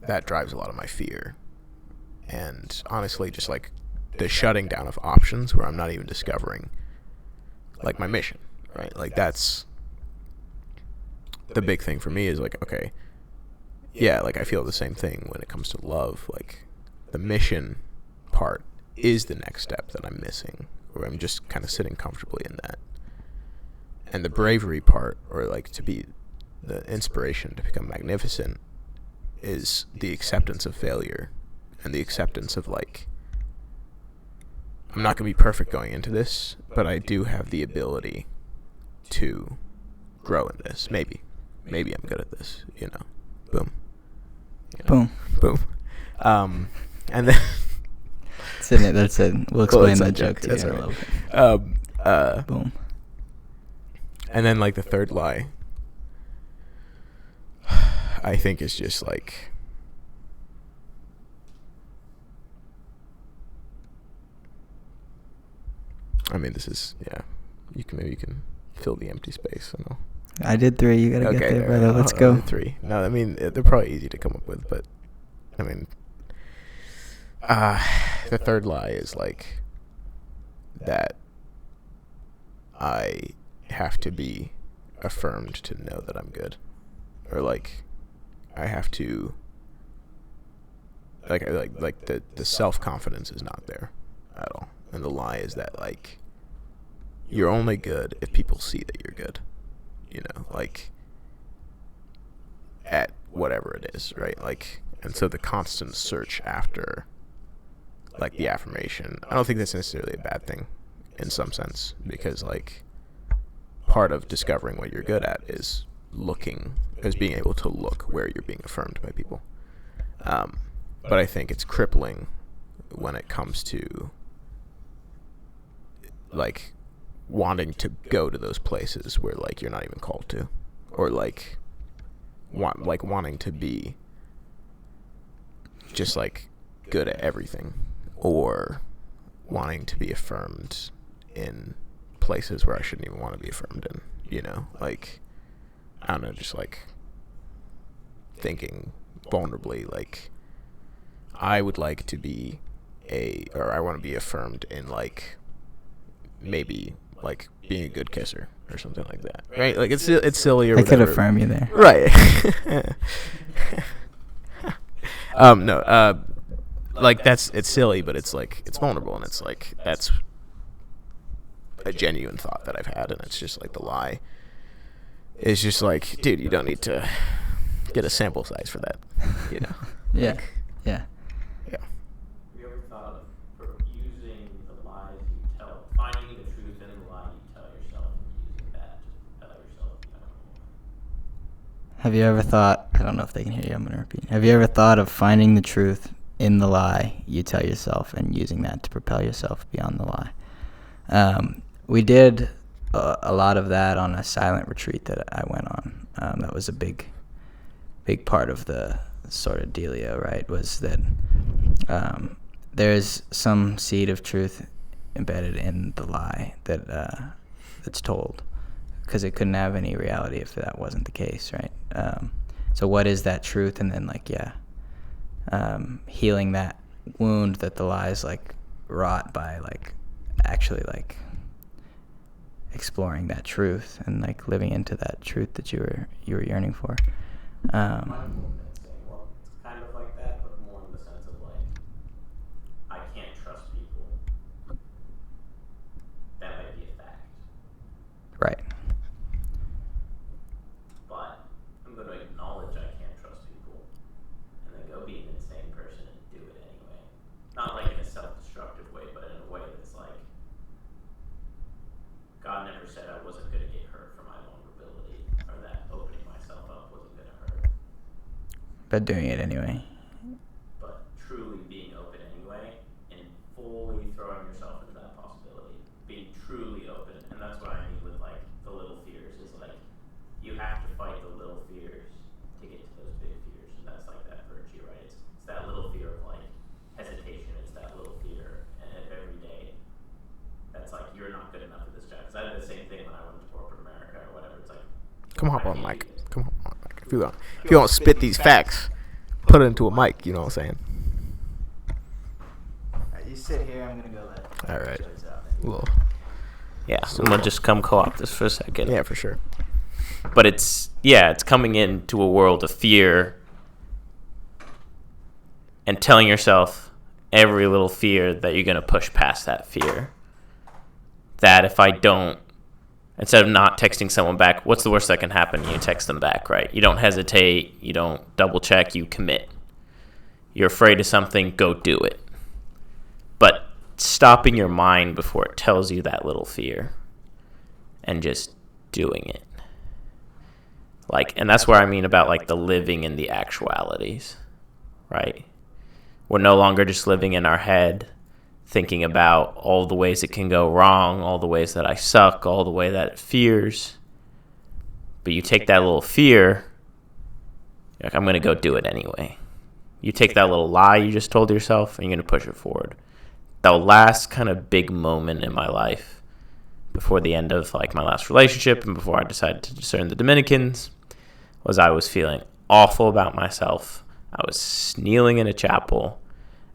that drives a lot of my fear. And honestly, just like the shutting down of options where I'm not even discovering like my mission, right? Like, that's the big thing for me, is like, okay, yeah, like I feel the same thing when it comes to love. Like, the mission part is the next step that I'm missing, or I'm just kind of sitting comfortably in that. And the bravery part, or like to be the inspiration to become magnificent, is the acceptance of failure and the acceptance of like, I'm not going to be perfect going into this, but I do have the ability to grow in this. Maybe I'm good at this, you know. Boom. Boom. And then That's it. We'll explain that joke to you in a little bit. Boom. And then like the third lie, I think, is just like, I mean, this is, yeah, you can fill the empty space. I did 3. You gotta get there, brother. Let's go. 3. No, I mean, they're probably easy to come up with, but I mean, the third lie is like that I have to be affirmed to know that I'm good, or like I have to like the self-confidence is not there at all. And the lie is that like you're only good if people see that you're good, you know, like at whatever it is, right? Like, and so the constant search after like the affirmation, I don't think that's necessarily a bad thing in some sense, because like part of discovering what you're good at is being able to look where you're being affirmed by people. But I think it's crippling when it comes to like wanting to go to those places where like you're not even called to, or like wanting to be just like good at everything, or wanting to be affirmed in places where I shouldn't even want to be affirmed in, you know, like, I don't know, just like thinking vulnerably, like, I would like to be or I want to be affirmed in, like, maybe like being a good kisser or something like that, right? Like, it's silly or I could whatever. affirm you there. Right. No, like, it's silly, but it's like, it's vulnerable, and it's like, that's a genuine thought that I've had, and it's just like the lie is just like, dude, you don't need to get a sample size for that, you know? Yeah. Like, Yeah. yeah. Have you ever thought of using the lies you tell, finding the truth in the lie you tell yourself, and using that to tell yourself, you know? Have you ever thought, I don't know if they can hear you, I'm going to repeat. Have you ever thought of finding the truth in the lie you tell yourself and using that to propel yourself beyond the lie? We did a lot of that on a silent retreat that I went on. That was a big part of the sort of dealio, right? Was that there's some seed of truth embedded in the lie that that's told, because it couldn't have any reality if that wasn't the case, right? So what is that truth? And then, like, healing that wound that the lies like wrought by, like, actually, like, exploring that truth and, like, living into that truth that you were yearning for. Well, it's kind of like that, but more in the sense of, like, I can't trust people. That might be a fact. Right. But I'm going to acknowledge I can't trust people, and then go be an insane person and do it anyway. Not like in a self-destructive way, but in a way that's like, God never said I wasn't going to get hurt for my vulnerability, or that opening myself up wasn't going to hurt. But doing it anyway. But truly being open anyway, and fully throwing yourself into that possibility, being truly open, and that's what I mean with, like, the little fears, is like, you have to fight the little fears to get to those big fears, and that's like that virtue, right? It's that little fear of, like, hesitation, it's that little fear, and every day, that's like, you're not good enough at this job. Because I did the same thing when I went to corporate America or whatever. It's like, Come hop I on, can't Mike. do this. Come hop on, Mike. If you don't spit these facts, put it into a mic. You know what I'm saying? You sit here. I'm gonna go let. All right. Well, Yeah, I'm gonna just come co-op this for a second. yeah, for sure. But it's coming into a world of fear and telling yourself every little fear that you're gonna push past that fear. That if I don't, instead of not texting someone back, what's the worst that can happen? You text them back, right? You don't hesitate, you don't double check, you commit. You're afraid of something, go do it. But stopping your mind before it tells you that little fear and just doing it. Like, and that's where I mean about, like, the living in the actualities, right? We're no longer just living in our head, thinking about all the ways it can go wrong, all the ways that I suck, all the way that it fears. But you take that little fear, you're like, I'm going to go do it anyway. You take that little lie you just told yourself, and you're going to push it forward. The last kind of big moment in my life, before the end of, like, my last relationship and before I decided to discern the Dominicans, was I was feeling awful about myself. I was kneeling in a chapel,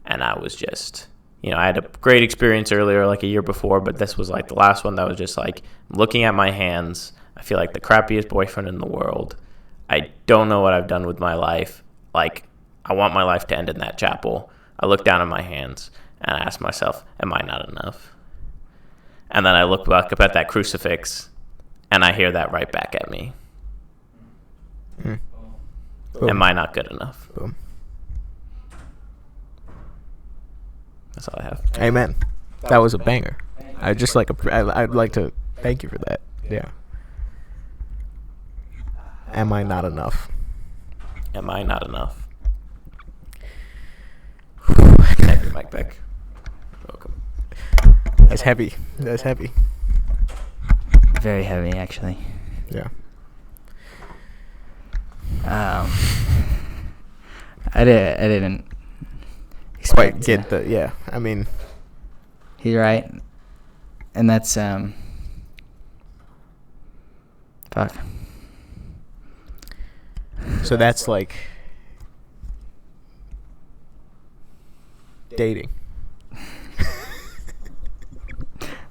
and I was just, I had a great experience earlier, like a year before, but this was like the last one that was just like, looking at my hands, I feel like the crappiest boyfriend in the world. I don't know what I've done with my life. Like, I want my life to end in that chapel. I look down at my hands, and I ask myself, am I not enough? And then I look back up at that crucifix, and I hear that right back at me. Am I not good enough? Boom. That's all I have. Amen. That was a banger. I'd like to thank you for that. Yeah. Am I not enough? Am I not enough? Have your mic back. Welcome. That's heavy. That's heavy. Very heavy, actually. Yeah. I didn't Quite expect get to- the, yeah. I mean, He's right, and that's Fuck. So that's like dating.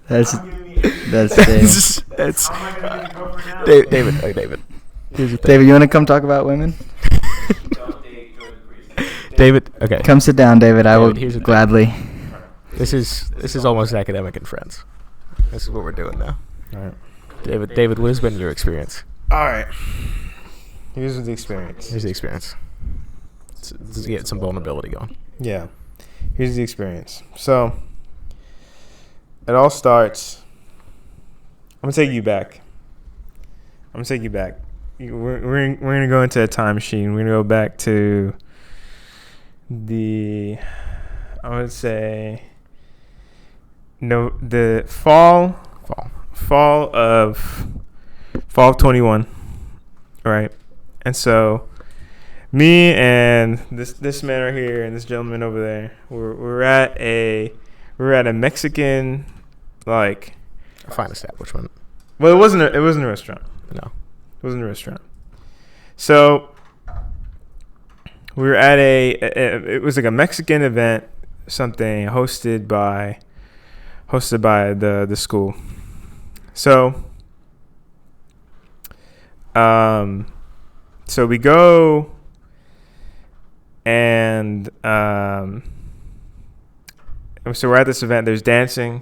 That's David. That's David. Oh, David. Here's the thing. David, you want to come talk about women? Don't date Jordan Priest. David. Okay. Come sit down, David. I will David, here's the thing. gladly. This is almost academic and friends. This is what we're doing now. All right. David, what has been your experience? All right. Here's the experience. Here's the experience. Let's get some vulnerability going. Yeah. Here's the experience. So, it all starts. I'm going to take you back. We're going to go into a time machine. We're going to go back to the fall of 21, right? And so me and this man right here and this gentleman over there, we're at a Mexican, like, A fine establishment. well, it wasn't a restaurant. No. It wasn't a restaurant. So we were at it was like a Mexican event, something hosted by the school. So so we go and so we're at this event, there's dancing,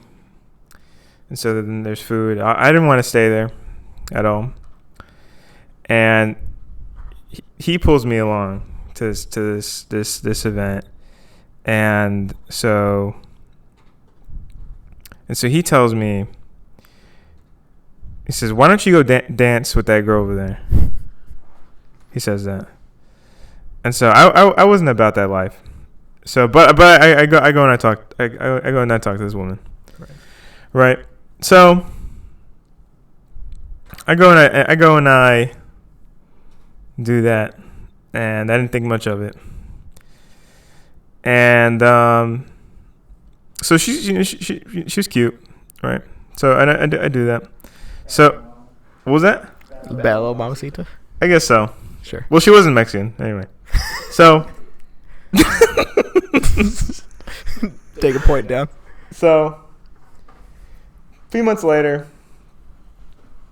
and so then there's food. I didn't want to stay there at all. And he pulls me along to this event, and so he tells me, he says, "Why don't you go dance with that girl over there?" He says that, and so I wasn't about that life. So, but I go and I talk to this woman, right? So I go and I do that, and I didn't think much of it. And so she's cute, right? So I do that. So what was that? Bello Mamacita? I guess so. Sure. Well, she wasn't Mexican anyway. So Take a point down. So a few months later,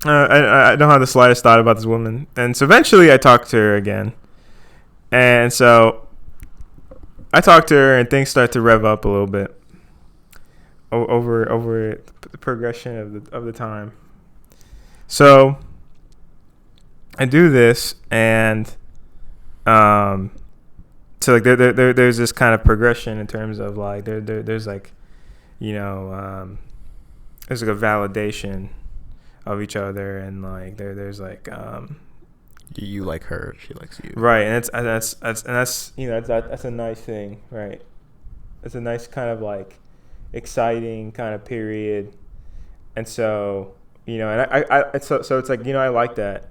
I don't have the slightest thought about this woman, and so eventually I talked to her again, and so I talked to her, and things start to rev up a little bit over the progression of the time. So I do this, and so like there's this kind of progression in terms of like there's like, you know, there's like a validation of each other, and like there's like You like her, she likes you. right, and that's you know that's a nice thing, right? It's a nice kind of like exciting kind of period, and so you know, and I so it's like, you know, I like that,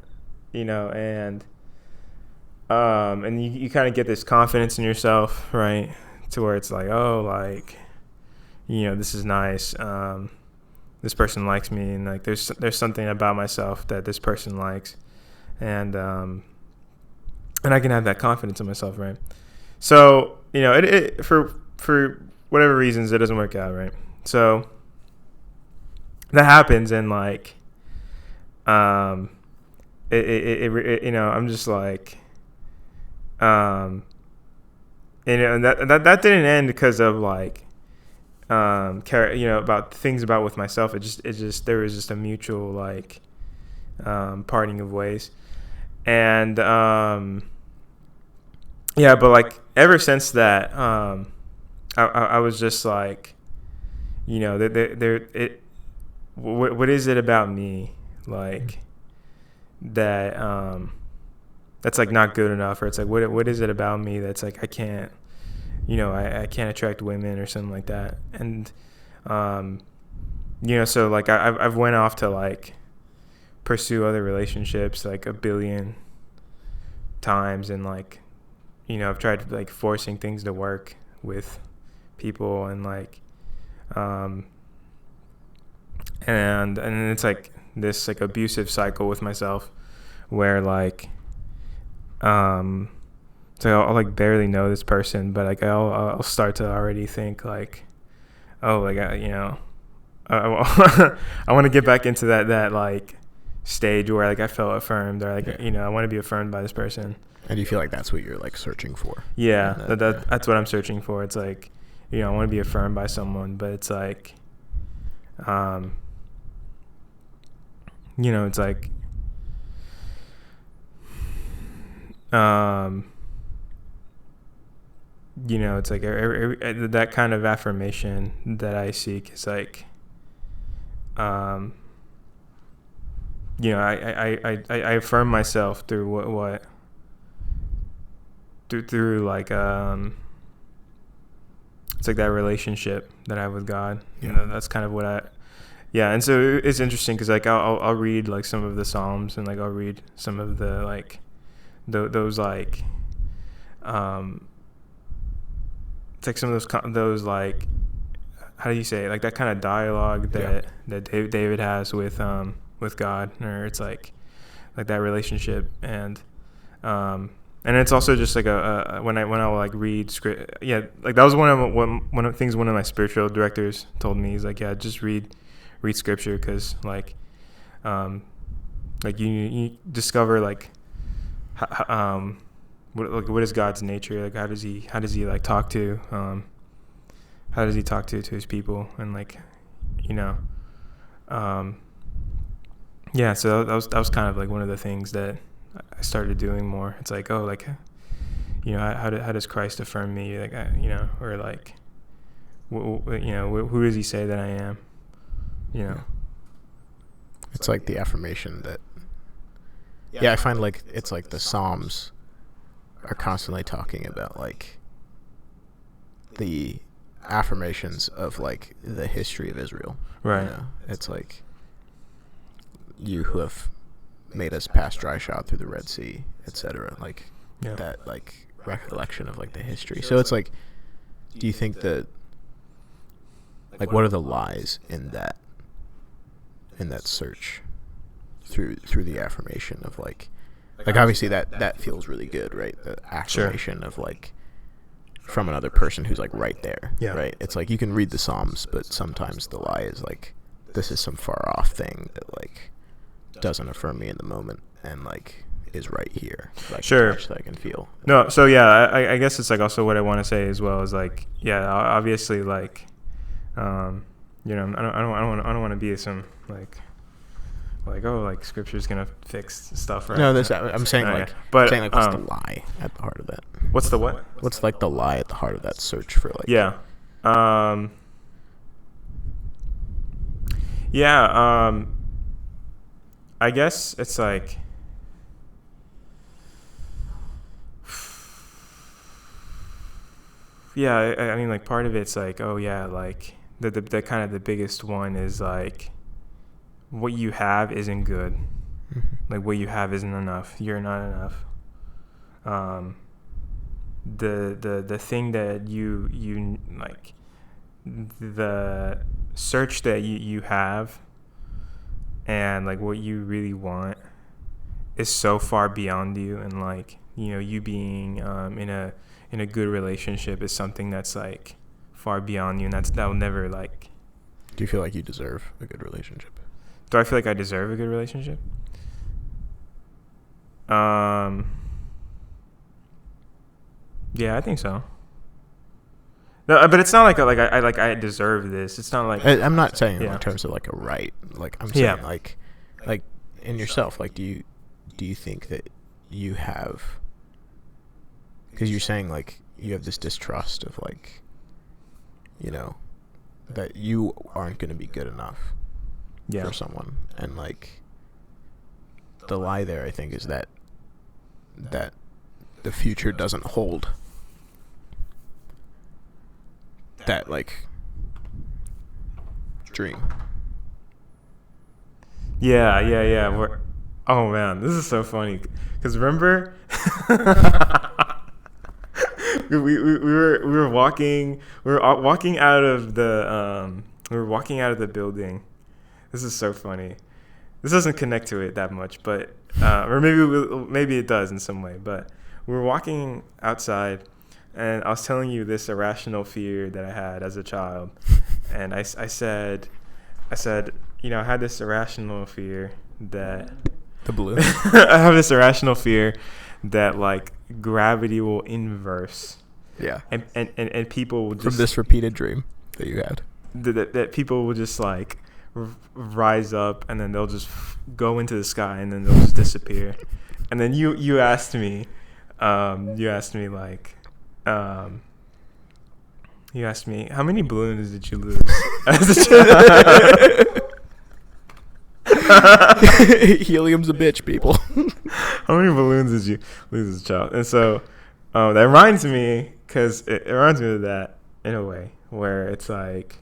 you know, and you kind of get this confidence in yourself, right, to where it's like, oh, like, you know, this is nice, this person likes me, and like there's something about myself that this person likes, and I can have that confidence in myself, right? So, you know, it for whatever reasons it doesn't work out, right? So that happens, and like it you know, I'm just like you know, and that didn't end because of like you know, about things about with myself. It just there was just a mutual like parting of ways, and yeah, but like ever since that, I was just like, you know, what is it about me, like, that that's like not good enough, or it's like what is it about me that's like I can't, you know, I can't attract women or something like that. And you know, so like I've went off to like pursue other relationships like a billion times, and like, you know, I've tried like forcing things to work with people, and like and it's like this like abusive cycle with myself where like so I'll like barely know this person, but like I'll start to already think like, oh, like I want to get back into that like stage where like I felt affirmed, or like I want to be affirmed by this person. And you feel like that's what you're like searching for? Yeah, that's what I'm searching for. It's like, I want to be affirmed by someone, but it's like, it's like, it's like that kind of affirmation that I seek is like, I affirm myself through what through like it's like that relationship that I have with God. That's kind of what and so it's interesting because like I'll read like some of the Psalms, and like I'll read some of the like those like it's like some of those like, how do you say it? Like that kind of dialogue that David has with God, or it's like that relationship, and it's also just like when I like read script, like that was one of the things one of my spiritual directors told me. He's like, just read scripture, because like you discover like what is God's nature, like how does he like talk to how does he talk to his people, and like so that was kind of like one of the things that I started doing more. It's like, oh, like how does Christ affirm me, like or like who does he say that I am, It's like the affirmation that I find like it's like the Psalms are constantly talking about like the affirmations of like the history of Israel, right? It's like, you who have made us pass dry shod through the Red Sea, etc. Like that like recollection of like the history. So it's like, do you think that like what are the lies in that search through the affirmation of like obviously that feels really good, right? The affirmation of like from another person who's like right there, right? It's like you can read the Psalms, but sometimes the lie is like, this is some far off thing that like doesn't affirm me in the moment, and like is right here, like touch that I can feel. No, so I guess it's like also what I want to say as well is like, obviously like I don't want to be some like oh, like scripture's gonna fix stuff, right? No, I'm saying what's the lie at the heart of that? What's the what? What's like the lie at the heart of that search for like? I guess it's like, I mean, like part of it's like, oh yeah, like the kind of the biggest one is like, what you have isn't good. Mm-hmm. Like what you have isn't enough. You're not enough. The thing that you like, the search that you have, and like what you really want is so far beyond you, and like you being in a good relationship is something that's like far beyond you, and that will never like. Do you feel like you deserve a good relationship? Do I feel like I deserve a good relationship? Yeah, I think so. No, but it's not like I deserve this. It's not like I'm not saying in terms of like a right. Like I'm saying like in yourself. Like do you think that you have? Because you're saying like you have this distrust of like, that you aren't going to be good enough for someone, and like the lie there, I think, is that the future doesn't hold that like dream. Oh man, this is so funny because remember we were walking out of the building. This is so funny. this doesn't connect to it that much, but or maybe it does in some way. But we were walking outside, and I was telling you this irrational fear that I had as a child, and I said, you know, I had this irrational fear that The balloon. I have this irrational fear that like gravity will inverse, Yeah. and people will just From this repeated dream that you had. that people will just like rise up, and then they'll just go into the sky, and then they'll just disappear. And then you asked me like you asked me how many balloons did you lose as a child? Helium's a bitch, people. How many balloons did you lose as a child? And so that reminds me, because it reminds me of that in a way where it's like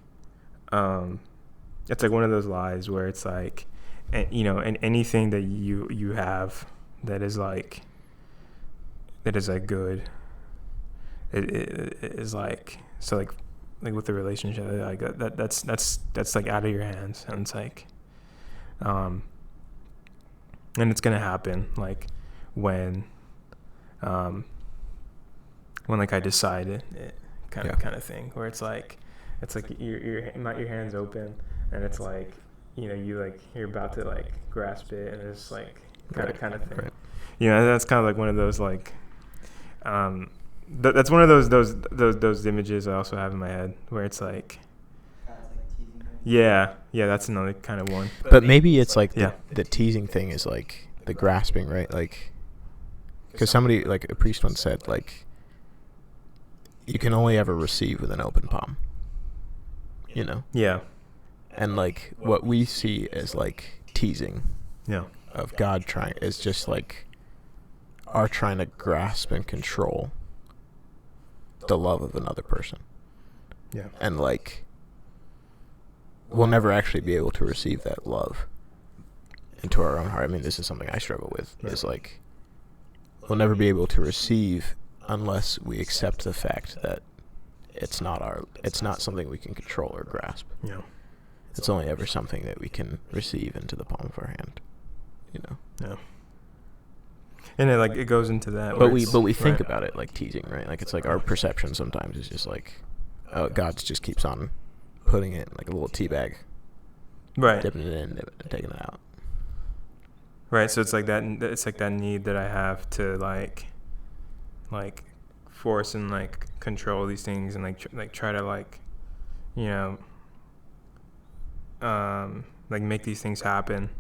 one of those lies where it's like, you know, and anything that you have that is like good, it is like, so like with the relationship, like that's like out of your hands, and it's like and it's gonna happen like when like I decided it kind of thing, where it's like your hands open, and it's like, you know, you're about to like grasp it, and it's like kind of thing. Right. You know, that's kind of like one of those like that's one of those images I also have in my head where it's like, yeah, that's another kind of one. But maybe it's like Yeah. the teasing thing is like the grasping, right? Like, because somebody, like a priest once said, like, you can only ever receive with an open palm. You know? Yeah, And like what we see as like teasing yeah, of God trying is just like our trying to grasp and control the love of another person. yeah, And like we'll never actually be able to receive that love into our own heart. I mean, this is something I struggle with. Yeah. Is like we'll never be able to receive unless we accept the fact that it's not something we can control or grasp. yeah, It's only ever something that we can receive into the palm of our hand. You know. yeah. And it goes into that. But where we it's- think right. about it like teasing, right? Like it's like our perception sometimes is just like, oh, God just keeps on putting it in like a little tea bag, Right. dipping it in, dipping it, taking it out. Right, so it's like that. It's like that need that I have to like force and like control these things, and like try to like, you know, like make these things happen,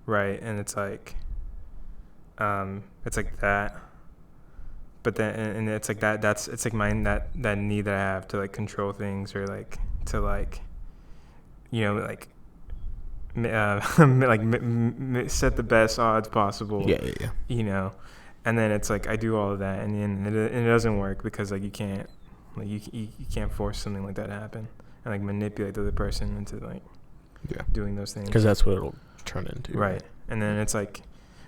right? And it's like that. But then and it's like that. It's like mine that need that I have to like control things, or like to like, you know, like. Set the best odds possible. Yeah. You know, and then it's like I do all of that, and it doesn't work because like you can't force something like that to happen, and like manipulate the other person into like doing those things. Because that's what it'll turn into. Right, and then it's like,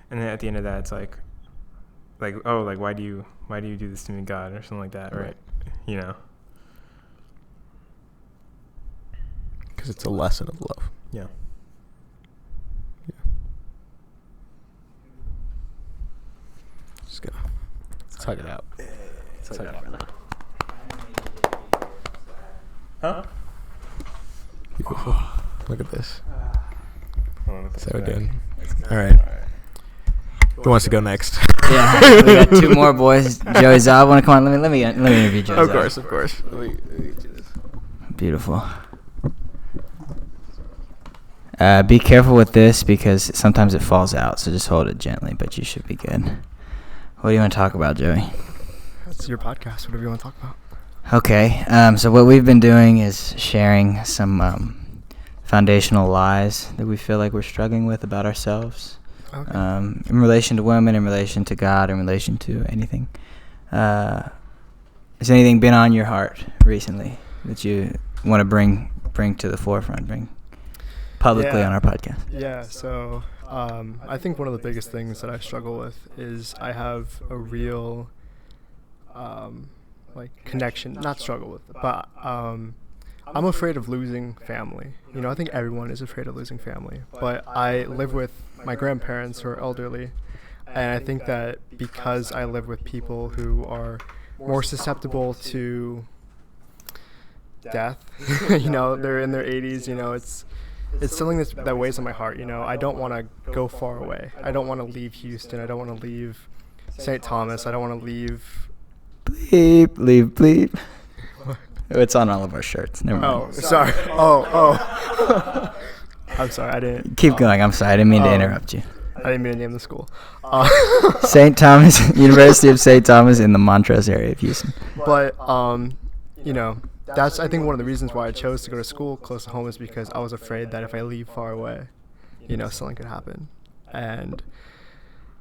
and then at the end of that, it's like oh, like why do you do this to me, God, or something like that, right? You know. Because it's a lesson of love. Yeah. Just gonna tug it out. Tug it out, brother. Huh? Beautiful. Look at this. So good. good. All right. Who wants to go next? Yeah, we got two more boys. Joey Zab, want to come on? Let me interview Joey Of Zab. course. Let me do this. Beautiful. Be careful with this because sometimes it falls out, so just hold it gently, but you should be good. What do you want to talk about, Joey? It's your podcast, whatever you want to talk about. Okay, so what we've been doing is sharing some foundational lies that we feel like we're struggling with about ourselves. Okay. In relation to women, in relation to God, in relation to anything. Has anything been on your heart recently that you want to bring to the forefront, bring publicly Yeah. on our podcast? Yeah, so I think one of the biggest things that I struggle with is I have a real connection, not struggle with, but I'm afraid of losing family. You know, I think everyone is afraid of losing family. But I live with my grandparents who are elderly. And I think that because I live with people who are more susceptible to death, you know, they're in their 80s, you know, it's something that weighs on my heart. You know, I don't want to go far away. I don't want to leave Houston. I don't want to leave St. Thomas. I don't want to leave. Bleep. It's on all of our shirts. Never mind. Oh, sorry. Oh. I'm sorry. I didn't. Keep going. I'm sorry. I didn't mean to interrupt you. I didn't mean to name the school. St. Thomas, University of St. Thomas in the Montrose area of Houston. But, you know, that's, I think, one of the reasons why I chose to go to school close to home is because I was afraid that if I leave far away, you know, something could happen. And,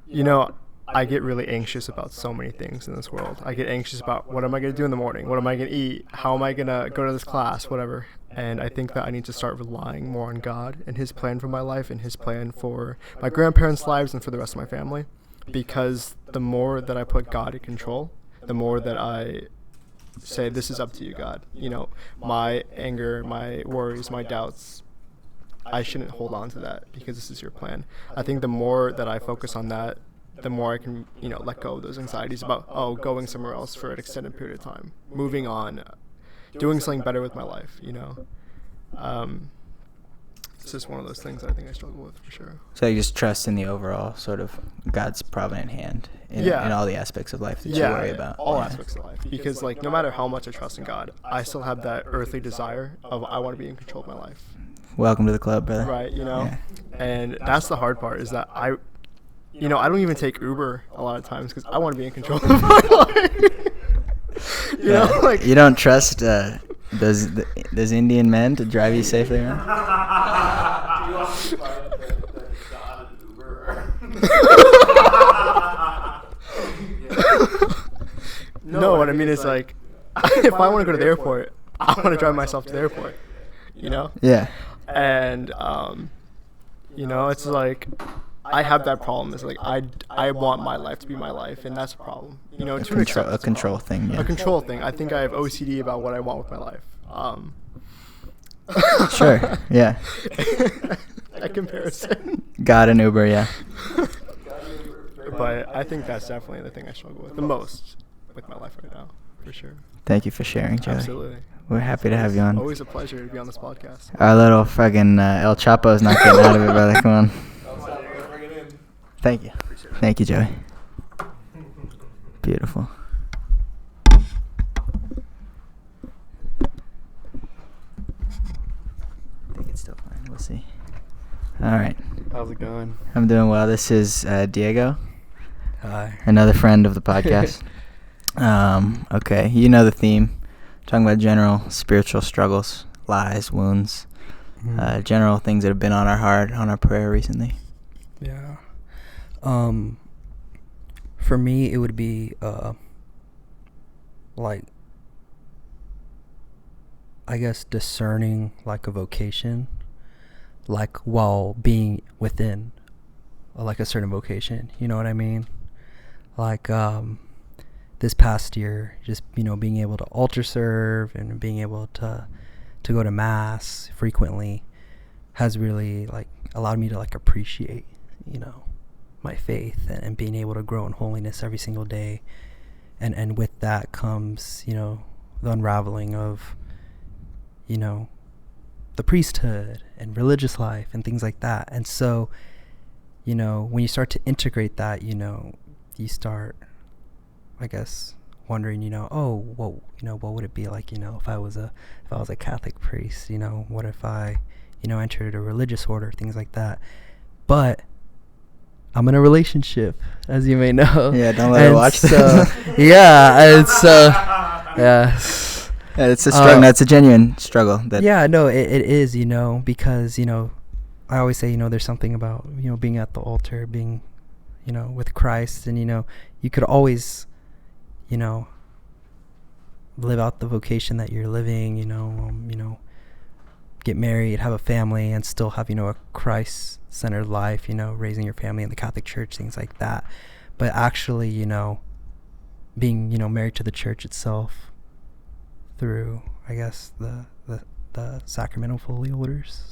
you know, I get really anxious about so many things in this world. I get anxious about what am I going to do in the morning? What am I going to eat? How am I going to go to this class? Whatever. And I think that I need to start relying more on God and his plan for my life and his plan for my grandparents' lives and for the rest of my family. Because the more that I put God in control, the more that I say, this is up to you, God. You know, my anger, my worries, my doubts, I shouldn't hold on to that because this is your plan. I think the more that I focus on that, the more I can, you know, let go of those anxieties about, going somewhere else for an extended period of time, moving on, doing something better with my life, you know. It's just one of those things that I think I struggle with for sure. So you just trust in the overall sort of God's provident hand in all the aspects of life that you worry about. All aspects of life. Because, like, no matter how much I trust in God, I still have that earthly desire of I want to be in control of my life. Welcome to the club, brother. Right, you know. Yeah. And that's the hard part is that I don't even take Uber a lot of times because I want to be in control of my life. You know, like, you don't trust those Indian men to drive you safely around? Do you also find that God and Uber No, what I mean is, like, if I want to go to the airport, I want to drive myself to the airport, you know? Yeah. And, you know, it's like, I have that problem. It's like, I want my life to be my life, and that's a problem. You know, a control thing, yeah. A control thing. I think I have OCD about what I want with my life. Sure, yeah. That comparison. God and Uber, yeah. But I think that's definitely the thing I struggle with the most with my life right now, for sure. Thank you for sharing, Joey. Absolutely. We're happy to have you on. Always a pleasure to be on this podcast. Our little fucking El Chapo's not getting out of it, brother. Come on. Thank you. Thank you, Joey. Beautiful. I think it's still fine. We'll see. All right. How's it going? I'm doing well. This is Diego. Hi. Another friend of the podcast. Okay. You know the theme. Talking about general spiritual struggles, lies, wounds, general things that have been on our heart, on our prayer recently. Yeah. For me, it would be, like, I guess discerning, like, a vocation, like, while being within, like, a certain vocation, you know what I mean? Like, this past year, just, you know, being able to altar serve and being able to go to mass frequently has really, like, allowed me to, like, appreciate, you know, my faith and being able to grow in holiness every single day. And with that comes, you know, the unraveling of, you know, the priesthood and religious life and things like that. And so, you know, when you start to integrate that, you know, you start, I guess, wondering, you know, what would it be like, you know, if I was a Catholic priest, you know, what if I, you know, entered a religious order, things like that. But I'm in a relationship, as you may know. Yeah, don't let her watch this. Yeah, it's yeah. Yeah, it's a struggle. It's a genuine struggle. Yeah, no, it is, you know, because, you know, I always say, you know, there's something about, you know, being at the altar, being, you know, with Christ, and, you know, you could always, you know, live out the vocation that you're living, you know, get married, have a family, and still have, you know, a Christ-centered life, you know, raising your family in the Catholic Church, things like that. But actually, you know, being, you know, married to the church itself through I guess the sacramental holy orders.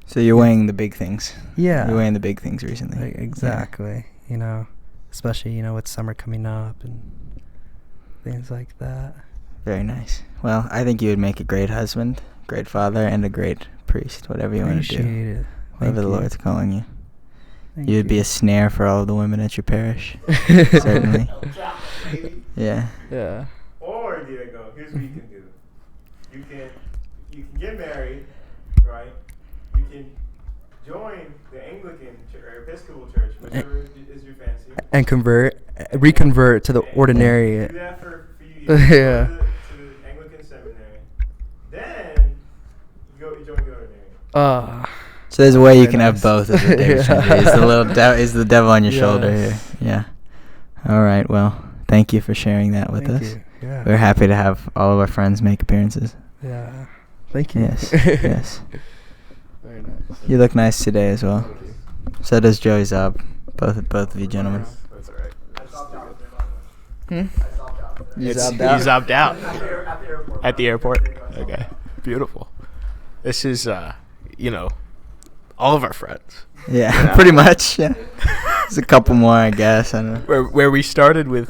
So you're weighing the big things. Yeah. You're weighing the big things recently. Like, exactly. You know, especially, you know, with summer coming up and things like that. Very nice. Well, I think you would make a great husband, great father, and a great priest, whatever you want to do. Appreciate it. Whatever the Thank you. Lord's calling you. Thank You'd be you. a snare for all of the women at your parish. Certainly. Yeah. Yeah. Or Diego, here's what you can do. You can get married, right? You can join the Anglican or Episcopal church, whichever is your fancy. And reconvert to the ordinary. Do that for a few years. Yeah. Go to the Anglican seminary. Then you join the ordinary. So there's a way you Very can have nice. both of the David Yeah. Trinity. Is the devil on your shoulder here? Yes. Yeah. All right. Well, thank you for sharing that with Thank us. you. Yeah. We're happy to have all of our friends make appearances. Yeah. Thank you. Yes. Yes. Very nice. You look nice today as well. So does Joey Zob. Both of you gentlemen. That's all right. You You zobbed out? zobbed out. At the airport? Okay. Beautiful. This is, all of our friends. Yeah, pretty much. Yeah. There's a couple more, I guess. I don't know. Where we started with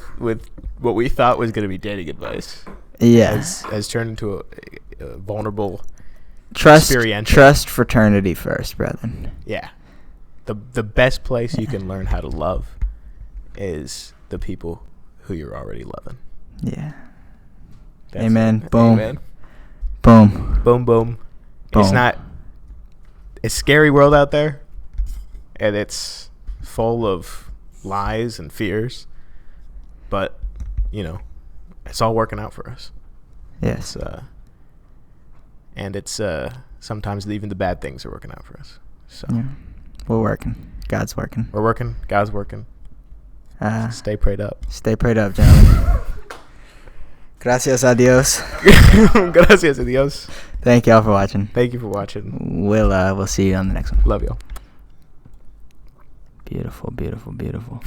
what we thought was going to be dating advice Yeah. has turned into a vulnerable, Trust experiential. fraternity first, brethren. yeah. The best place you can learn how to love is the people who you're already loving. Yeah. That's Amen. it. Boom. Amen. Boom. Boom, boom. It's Boom. not. It's a scary world out there, and it's full of lies and fears. But it's all working out for us. Yes. And it's sometimes even the bad things are working out for us. So Yeah. We're working. God's working. we're working. God's working. Stay prayed up. Stay prayed up, gentlemen. Gracias a Dios. Gracias a Dios. Thank y'all for watching. Thank you for watching. We'll see you on the next one. Love y'all. Beautiful, beautiful, beautiful.